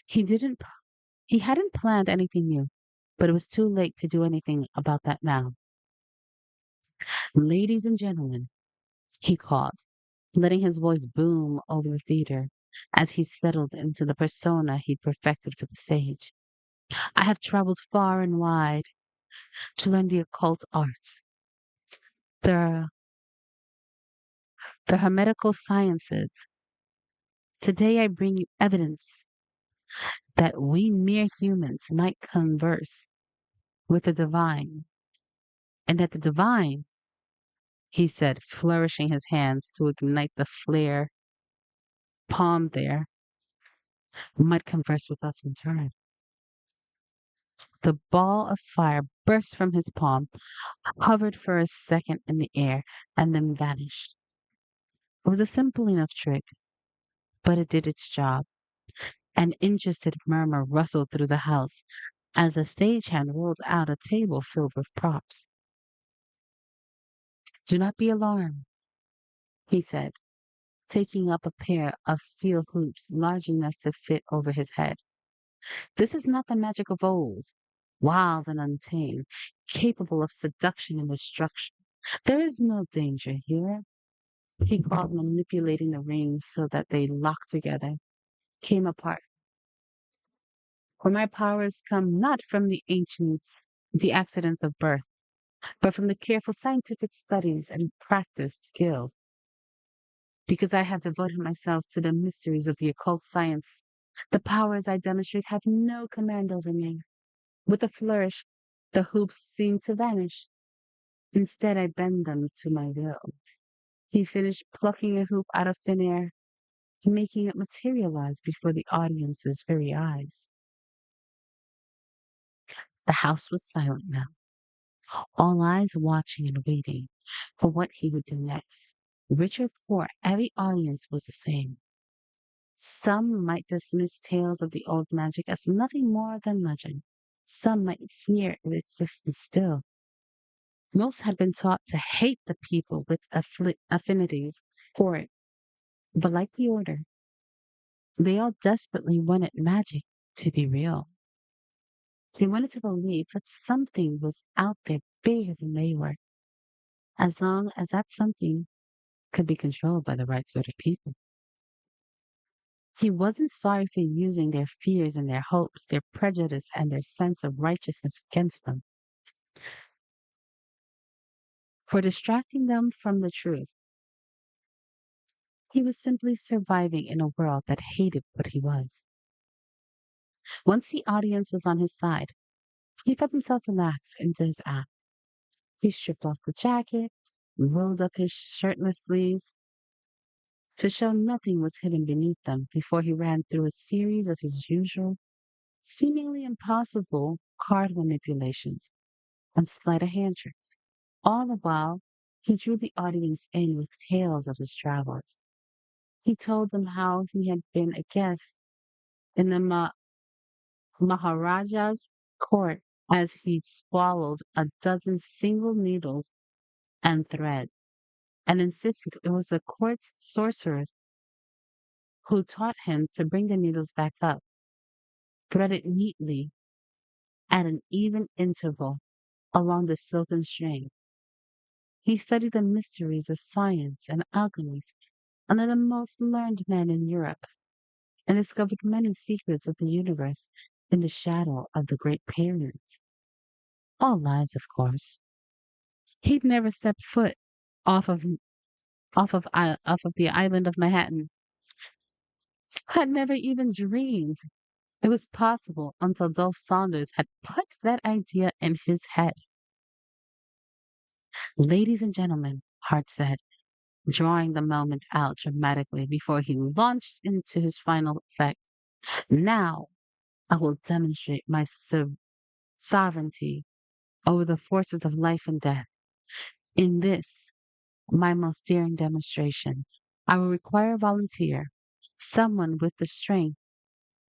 He didn't he hadn't planned anything new, but it was too late to do anything about that now. Ladies and gentlemen, he called, letting his voice boom over the theater as he settled into the persona he'd perfected for the stage. I have traveled far and wide to learn the occult arts, the, the hermetical sciences. Today I bring you evidence that we mere humans might converse with the divine, and that the divine, he said, flourishing his hands to ignite the flare palm there, might converse with us in turn. The ball of fire burst from his palm, hovered for a second in the air, and then vanished. It was a simple enough trick, but it did its job. An interested murmur rustled through the house as a stagehand rolled out a table filled with props. Do not be alarmed, he said, taking up a pair of steel hoops large enough to fit over his head. This is not the magic of old, wild and untamed, capable of seduction and destruction. There is no danger here. He called, manipulating the rings so that they locked together, came apart. For my powers come not from the accidents of birth, but from the careful scientific studies and practiced skill. Because I have devoted myself to the mysteries of the occult science, the powers I demonstrate have no command over me. With a flourish, the hoops seem to vanish. Instead, I bend them to my will. He finished plucking a hoop out of thin air, making it materialize before the audience's very eyes. The house was silent now, all eyes watching and waiting for what he would do next. Rich or poor, every audience was the same. Some might dismiss tales of the old magic as nothing more than legend. Some might fear its existence still. Most had been taught to hate the people with affinities for it, but like the order, they all desperately wanted magic to be real. They wanted to believe that something was out there bigger than they were, as long as that something could be controlled by the right sort of people. He wasn't sorry for using their fears and their hopes, their prejudice and their sense of righteousness against them, for distracting them from the truth. He was simply surviving in a world that hated what he was. Once the audience was on his side, he felt himself relax into his act. He stripped off the jacket, rolled up his shirtless sleeves to show nothing was hidden beneath them before he ran through a series of his usual, seemingly impossible card manipulations and sleight of hand tricks. All the while, he drew the audience in with tales of his travels. He told them how he had been a guest in the Maharaja's court as he swallowed a dozen single needles and thread, and insisted it was the court's sorcerers who taught him to bring the needles back up, threaded neatly at an even interval along the silken string. He studied the mysteries of science and alchemy under the most learned men in Europe, and discovered many secrets of the universe in the shadow of the great pyramids. All lies, of course. He'd never stepped foot off of off of the island of Manhattan. Had never even dreamed it was possible until Dolph Saunders had put that idea in his head. Ladies and gentlemen, Hart said, drawing the moment out dramatically before he launched into his final effect. Now I will demonstrate my sovereignty over the forces of life and death. In this, my most daring demonstration, I will require a volunteer, someone with the strength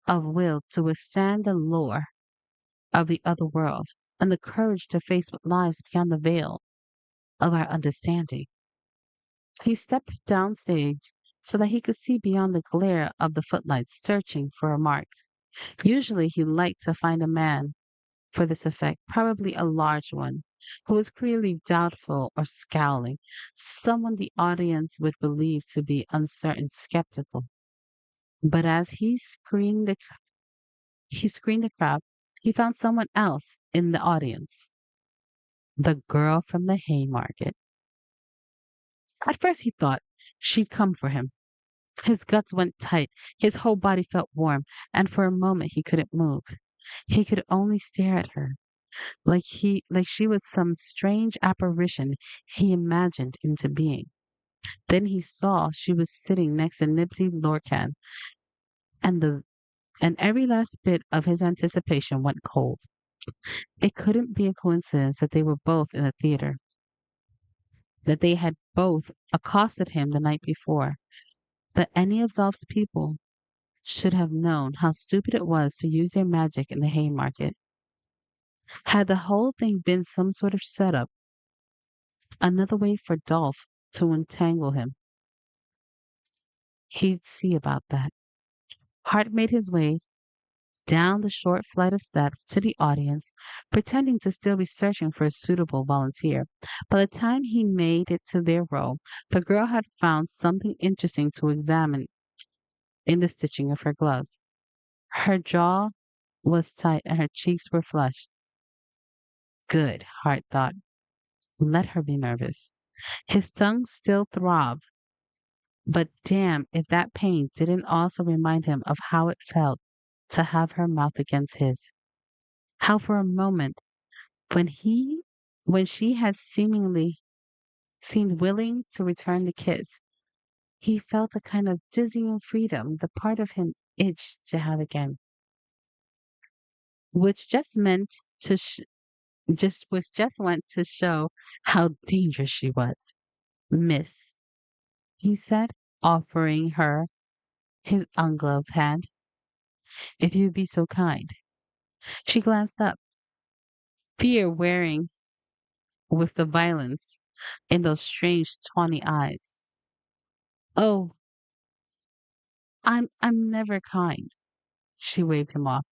of will to withstand the lure of the other world and the courage to face what lies beyond the veil of our understanding. He stepped downstage so that he could see beyond the glare of the footlights, searching for a mark. Usually he liked to find a man for this effect, probably a large one, who was clearly doubtful or scowling, someone the audience would believe to be uncertain, skeptical. But as he screened the crowd, he found someone else in the audience, the girl from the Haymarket. At first he thought she'd come for him. His guts went tight, his whole body felt warm, and for a moment he couldn't move. He could only stare at her, like she was some strange apparition he imagined into being. Then he saw she was sitting next to Nibsy Lorcan, and every last bit of his anticipation went cold. It couldn't be a coincidence that they were both in the theater, that they had both accosted him the night before, that any of those people should have known how stupid it was to use their magic in the Haymarket. Had the whole thing been some sort of setup, another way for Dolph to entangle him? He'd see about that. Hart made his way down the short flight of steps to the audience, pretending to still be searching for a suitable volunteer. By the time he made it to their row, the girl had found something interesting to examine in the stitching of her gloves. Her jaw was tight and her cheeks were flushed. Good, Hart thought. Let her be nervous. His tongue still throbbed, but damn if that pain didn't also remind him of how it felt to have her mouth against his. How for a moment, when he when she had seemingly seemed willing to return the kiss, he felt a kind of dizzying freedom the part of him itched to have again, which just meant to which just went to show how dangerous she was. Miss, he said, offering her his ungloved hand, if you'd be so kind. She glanced up, fear wearing with the violence in those strange tawny eyes. Oh, I'm never kind. She waved him off.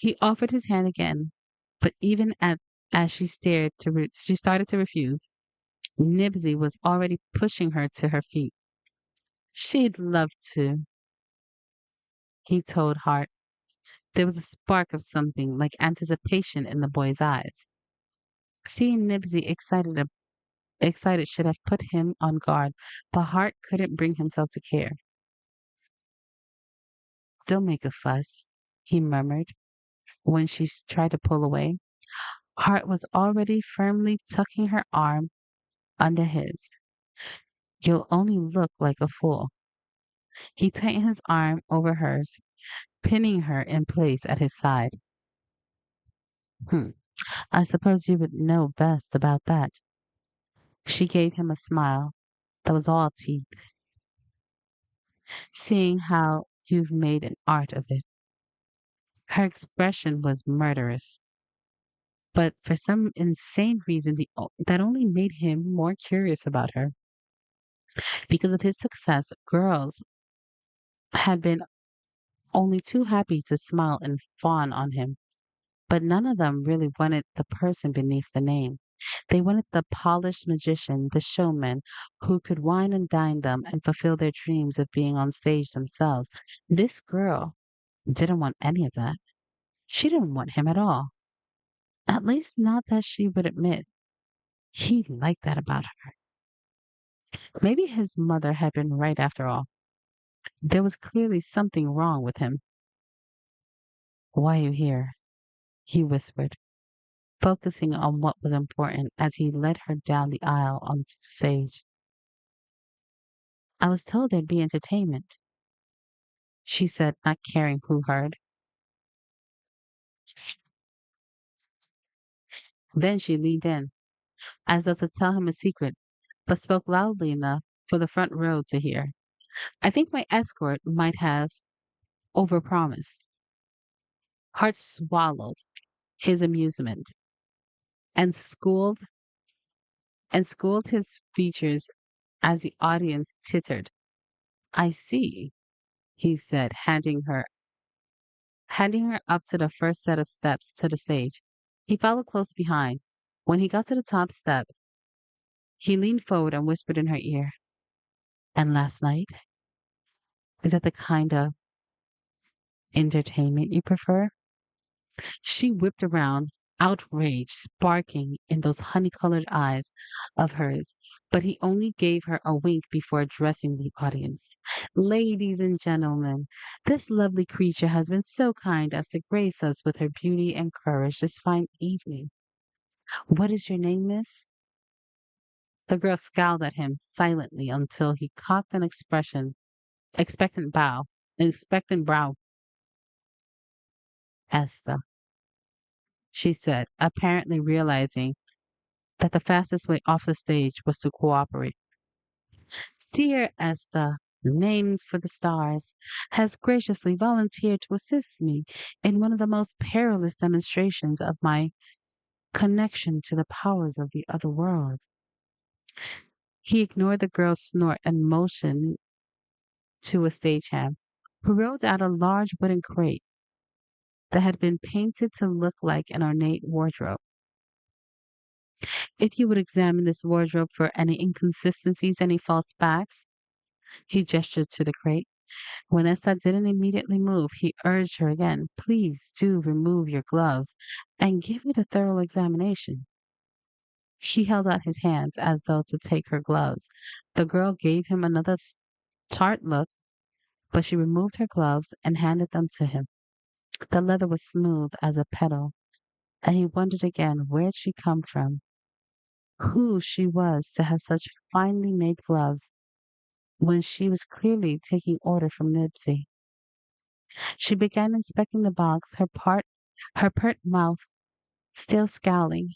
He offered his hand again, but even as she started to refuse. Nibsy was already pushing her to her feet. She'd love to, he told Hart. There was a spark of something like anticipation in the boy's eyes. Seeing Nibsy excited should have put him on guard, but Hart couldn't bring himself to care. Don't make a fuss, he murmured when she tried to pull away. Hart was already firmly tucking her arm under his. You'll only look like a fool. He tightened his arm over hers, pinning her in place at his side. Hmm, I suppose you would know best about that. She gave him a smile that was all teeth, seeing how you've made an art of it. Her expression was murderous, but for some insane reason, that only made him more curious about her. Because of his success, girls had been only too happy to smile and fawn on him, but none of them really wanted the person beneath the name. They wanted the polished magician, the showman, who could wine and dine them and fulfill their dreams of being on stage themselves. This girl didn't want any of that. She didn't want him at all. At least not that she would admit. He liked that about her. Maybe his mother had been right after all. There was clearly something wrong with him. Why are you here? He whispered. focusing on what was important as he led her down the aisle onto the stage. I was told there'd be entertainment, she said, not caring who heard. Then she leaned in, as though to tell him a secret, but spoke loudly enough for the front row to hear. I think my escort might have overpromised. Hart swallowed his amusement and schooled his features as the audience tittered. I see, he said, handing her up to the first set of steps to the stage. He followed close behind. When he got to the top step, he leaned forward and whispered in her ear, and last night, is that the kind of entertainment you prefer? She whipped around, outrage sparking in those honey-colored eyes of hers, but he only gave her a wink before addressing the audience. Ladies and gentlemen, this lovely creature has been so kind as to grace us with her beauty and courage this fine evening. What is your name, miss? The girl scowled at him silently until he caught an expectant bow, an expectant brow. Esther, she said, apparently realizing that the fastest way off the stage was to cooperate. Dear Esther, named for the stars, has graciously volunteered to assist me in one of the most perilous demonstrations of my connection to the powers of the other world. He ignored the girl's snort and motioned to a stagehand, who rolled out a large wooden crate that had been painted to look like an ornate wardrobe. If you would examine this wardrobe for any inconsistencies, any false backs, he gestured to the crate. When Esta didn't immediately move, he urged her again, please do remove your gloves and give it a thorough examination. She held out his hands as though to take her gloves. The girl gave him another tart look, but she removed her gloves and handed them to him. The leather was smooth as a petal, and he wondered again where'd she come from, who she was to have such finely made gloves when she was clearly taking order from Nibsy. She began inspecting the box, her pert mouth still scowling,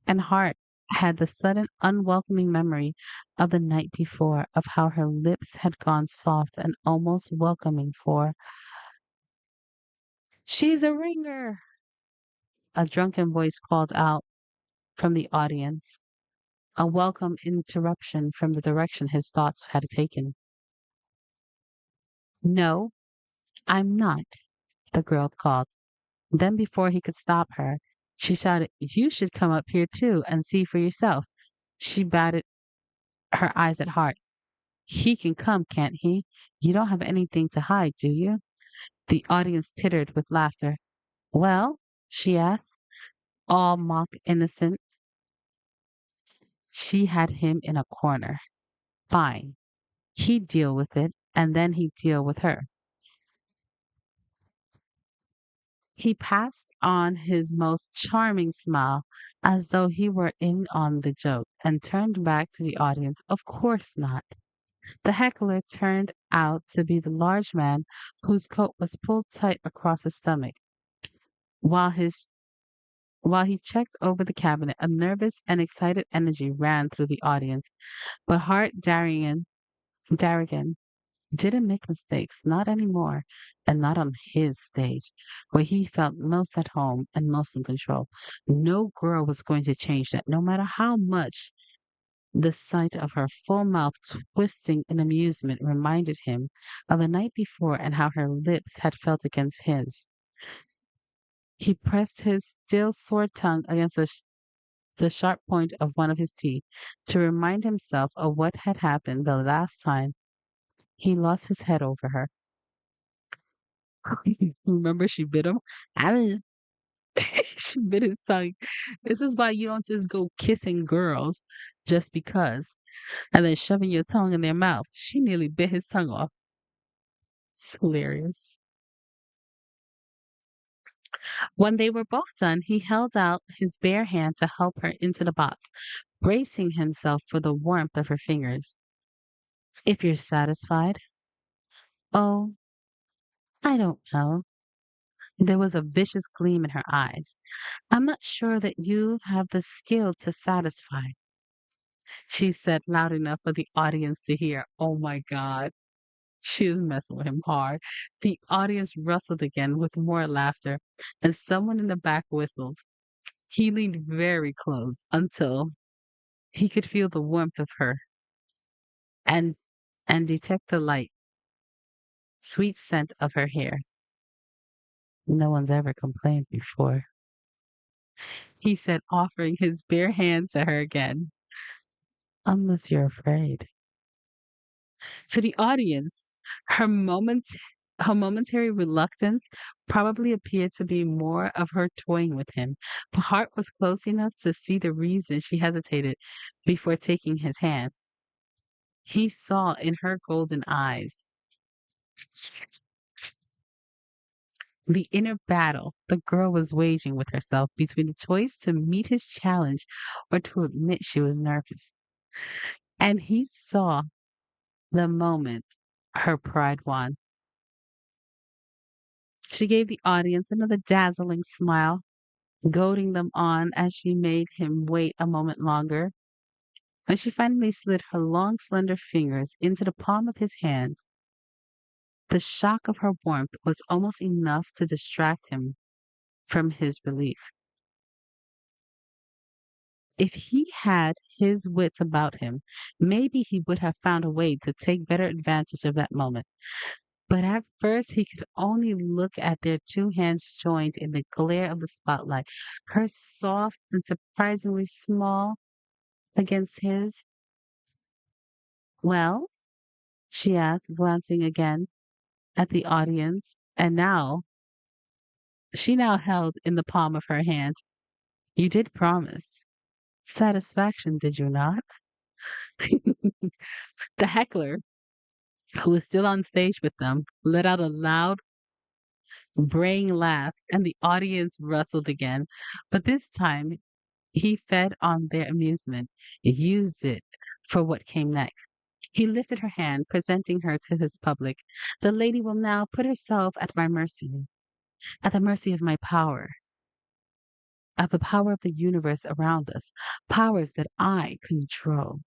and Hart had the sudden unwelcoming memory of the night before, of how her lips had gone soft and almost welcoming for she's a ringer. A drunken voice called out from the audience, a welcome interruption from the direction his thoughts had taken. No, I'm not, the girl called. Then, before he could stop her, she shouted, you should come up here too and see for yourself. She batted her eyes at Hart. He can come, can't he? You don't have anything to hide, do you? The audience tittered with laughter. Well, she asked, all mock innocent. She had him in a corner. Fine. He'd deal with it, and then he'd deal with her. He passed on his most charming smile, as though he were in on the joke, and turned back to the audience. Of course not. The heckler turned out to be the large man whose coat was pulled tight across his stomach. While his while he checked over the cabinet, a nervous and excited energy ran through the audience. But Hart Darrigan didn't make mistakes, not anymore, and not on his stage, where he felt most at home and most in control. No girl was going to change that, no matter how much the sight of her full mouth twisting in amusement reminded him of the night before and how her lips had felt against his. He pressed his still sore tongue against the sharp point of one of his teeth to remind himself of what had happened the last time he lost his head over her. Remember, she bit him? I didn't. She bit his tongue. This is why you don't just go kissing girls just because and then shoving your tongue in their mouth. She nearly bit his tongue off. It's hilarious. When they were both done, he held out his bare hand to help her into the box, bracing himself for the warmth of her fingers. If you're satisfied, oh, I don't know. There was a vicious gleam in her eyes. I'm not sure that you have the skill to satisfy, she said loud enough for the audience to hear. Oh my God. She is messing with him hard. The audience rustled again with more laughter, and someone in the back whistled. He leaned very close until he could feel the warmth of her and detect the light, sweet scent of her hair. No one's ever complained before, he said, offering his bare hand to her again. Unless you're afraid. To the audience, her moment her momentary reluctance probably appeared to be more of her toying with him. Her heart was close enough to see the reason she hesitated before taking his hand. He saw in her golden eyes the inner battle the girl was waging with herself between the choice to meet his challenge or to admit she was nervous. And he saw the moment her pride won. She gave the audience another dazzling smile, goading them on as she made him wait a moment longer. When she finally slid her long, slender fingers into the palm of his hand, the shock of her warmth was almost enough to distract him from his relief. If he had his wits about him, maybe he would have found a way to take better advantage of that moment. But at first, he could only look at their two hands joined in the glare of the spotlight, her soft and surprisingly small against his. Well, she asked, glancing again at the audience, and now she now held in the palm of her hand. You did promise satisfaction, did you not? The heckler, who was still on stage with them, let out a loud, braying laugh, and the audience rustled again. But this time, he fed on their amusement, used it for what came next. He lifted her hand, presenting her to his public. The lady will now put herself at my mercy, at the mercy of my power, of the power of the universe around us, powers that I control,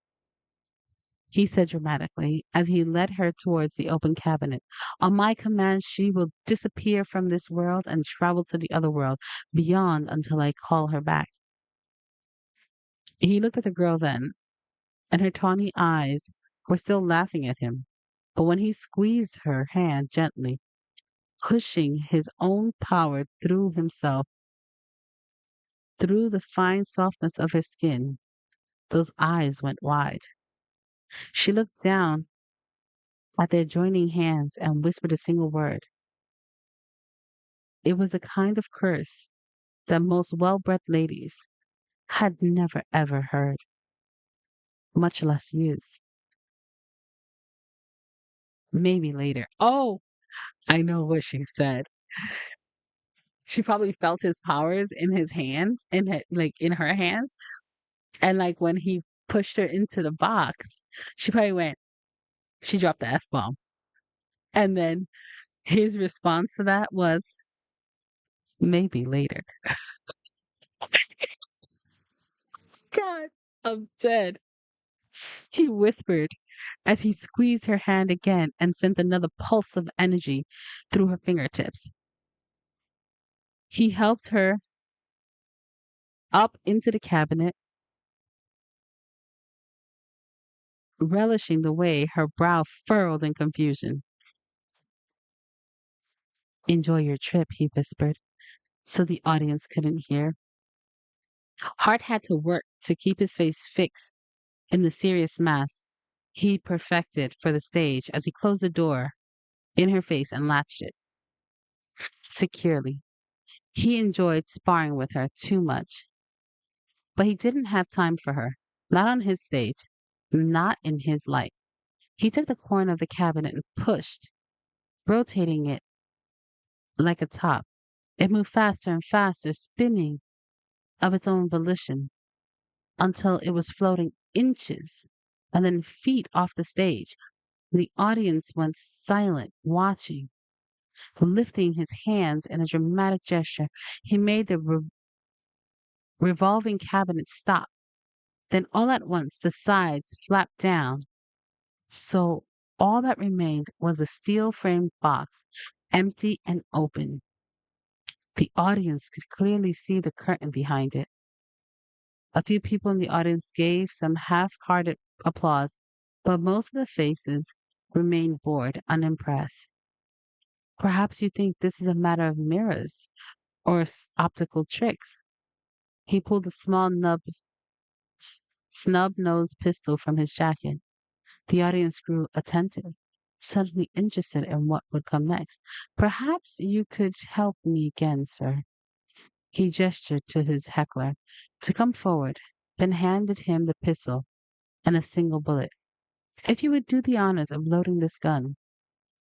he said dramatically as he led her towards the open cabinet. On my command, she will disappear from this world and travel to the other world beyond until I call her back. He looked at the girl then, and her tawny eyes were still laughing at him. But when he squeezed her hand gently, pushing his own power through himself, through the fine softness of her skin, those eyes went wide. She looked down at their joining hands and whispered a single word. It was a kind of curse that most well bred ladies had never ever heard, much less use. Maybe later. Oh, I know what she said. She probably felt his powers in his hands, like in her hands. And like when he pushed her into the box, she probably went, she dropped the F bomb. And then his response to that was, maybe later. God, I'm dead. He whispered as he squeezed her hand again and sent another pulse of energy through her fingertips. He helped her up into the cabinet, relishing the way her brow furrowed in confusion. Enjoy your trip, he whispered, so the audience couldn't hear. Hart had to work to keep his face fixed in the serious mask he perfected for the stage as he closed the door in her face and latched it securely. He enjoyed sparring with her too much, but he didn't have time for her. Not on his stage, not in his life. He took the corner of the cabinet and pushed, rotating it like a top. It moved faster and faster, spinning of its own volition until it was floating inches and then feet off the stage. The audience went silent, watching. Lifting his hands in a dramatic gesture, he made the revolving cabinet stop. Then, all at once, the sides flapped down. So, all that remained was a steel framed box, empty and open. The audience could clearly see the curtain behind it. A few people in the audience gave some half hearted applause, but most of the faces remained bored, unimpressed. Perhaps you think this is a matter of mirrors or optical tricks. He pulled a small snub nosed pistol from his jacket. The audience grew attentive, suddenly interested in what would come next. Perhaps you could help me again, sir. He gestured to his heckler to come forward, then handed him the pistol and a single bullet. If you would do the honors of loading this gun,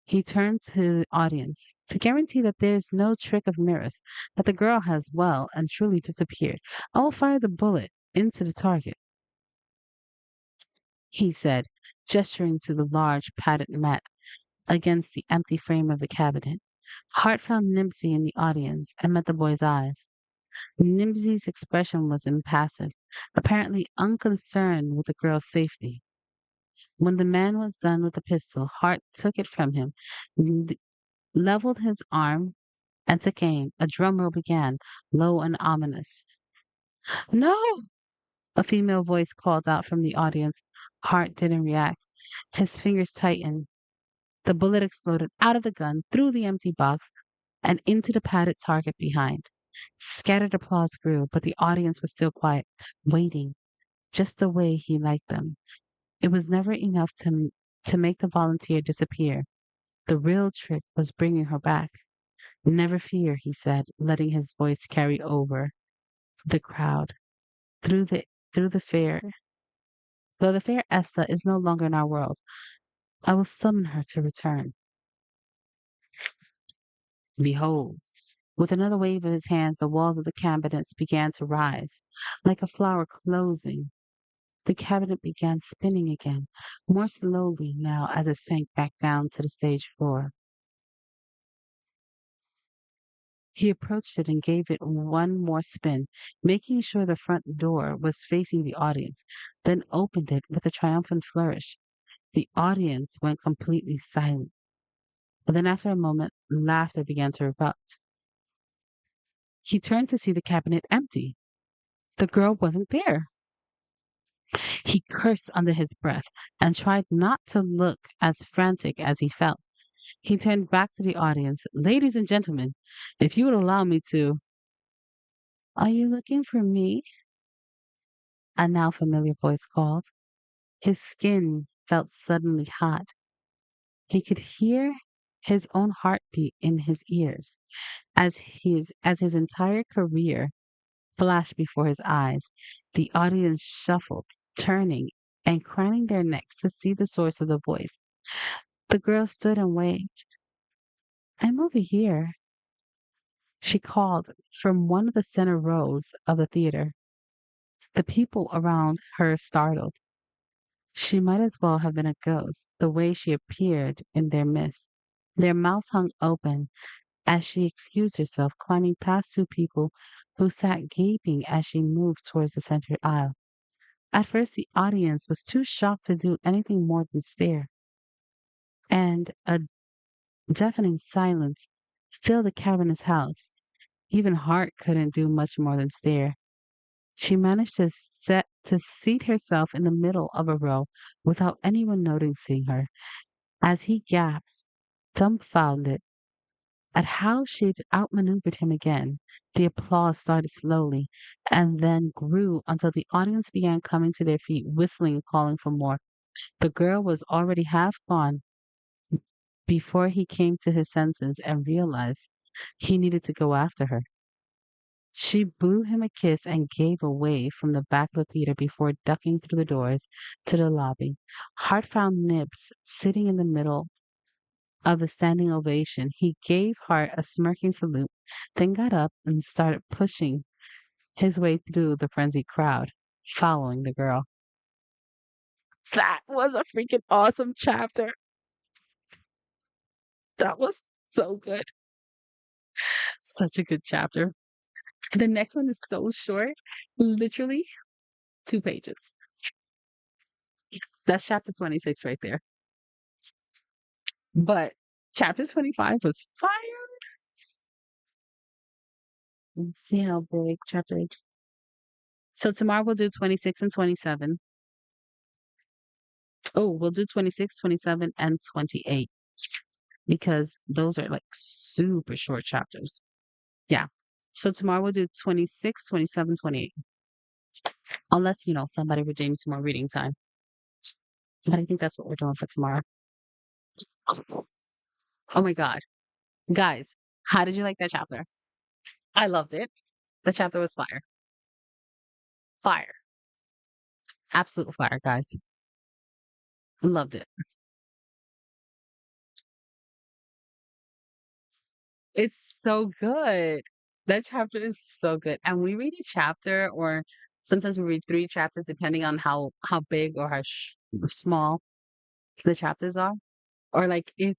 he turned to the audience to guarantee that there is no trick of mirrors, that the girl has well and truly disappeared. I will fire the bullet into the target, he said, gesturing to the large padded mat against the empty frame of the cabinet. Hart found Nibsy in the audience and met the boy's eyes. Nibsy's expression was impassive, apparently unconcerned with the girl's safety. When the man was done with the pistol, Hart took it from him, leveled his arm, and took aim. A drum roll began, low and ominous. No! A female voice called out from the audience. Hart didn't react. His fingers tightened. The bullet exploded out of the gun, through the empty box, and into the padded target behind. Scattered applause grew, but the audience was still quiet, waiting, just the way he liked them. It was never enough to make the volunteer disappear. The real trick was bringing her back. Never fear, he said, letting his voice carry over the crowd. Through the through the fair Though the fair Esta is no longer in our world, I will summon her to return. Behold. With another wave of his hands, the walls of the cabinets began to rise, like a flower closing. The cabinet began spinning again, more slowly now as it sank back down to the stage floor. He approached it and gave it one more spin, making sure the front door was facing the audience, then opened it with a triumphant flourish. The audience went completely silent. And then, after a moment, laughter began to erupt. He turned to see the cabinet empty. The girl wasn't there. He cursed under his breath and tried not to look as frantic as he felt. He turned back to the audience. Ladies and gentlemen, if you would allow me to. Are you looking for me? A now familiar voice called. His skin felt suddenly hot. He could hear his own heartbeat in his ears as his entire career flashed before his eyes. The audience shuffled, turning and craning their necks to see the source of the voice. The girl stood and waved. I'm over here, she called from one of the center rows of the theater. The people around her startled. She might as well have been a ghost, the way she appeared in their midst. Their mouths hung open as she excused herself, climbing past two people who sat gaping as she moved towards the center aisle. At first, the audience was too shocked to do anything more than stare, and a deafening silence filled the cabinet's house. Even Hart couldn't do much more than stare. She managed to seat herself in the middle of a row without anyone noticing her. As he gasped, dumbfounded at how she'd outmaneuvered him again, the applause started slowly and then grew until the audience began coming to their feet, whistling and calling for more. The girl was already half gone before he came to his senses and realized he needed to go after her. She blew him a kiss and gave away from the back of the theater before ducking through the doors to the lobby. Hart found Nibs sitting in the middle of the standing ovation, he gave Hart a smirking salute, then got up and started pushing his way through the frenzied crowd, following the girl. That was a freaking awesome chapter. That was so good. Such a good chapter. The next one is so short, literally 2 pages. That's chapter 26 right there. But chapter 25 was fire. Let's see how big chapter 8. So tomorrow we'll do 26 and 27. Oh, we'll do 26, 27, and 28 because those are like super short chapters. Yeah. So tomorrow we'll do 26, 27, 28. Unless, somebody would need some more reading time. But I think that's what we're doing for tomorrow. Oh my God. Guys, how did you like that chapter? I loved it. The chapter was fire. Fire. Absolute fire, guys. Loved it. It's so good. That chapter is so good. And we read a chapter or sometimes we read 3 chapters depending on how big or how small the chapters are. Or like if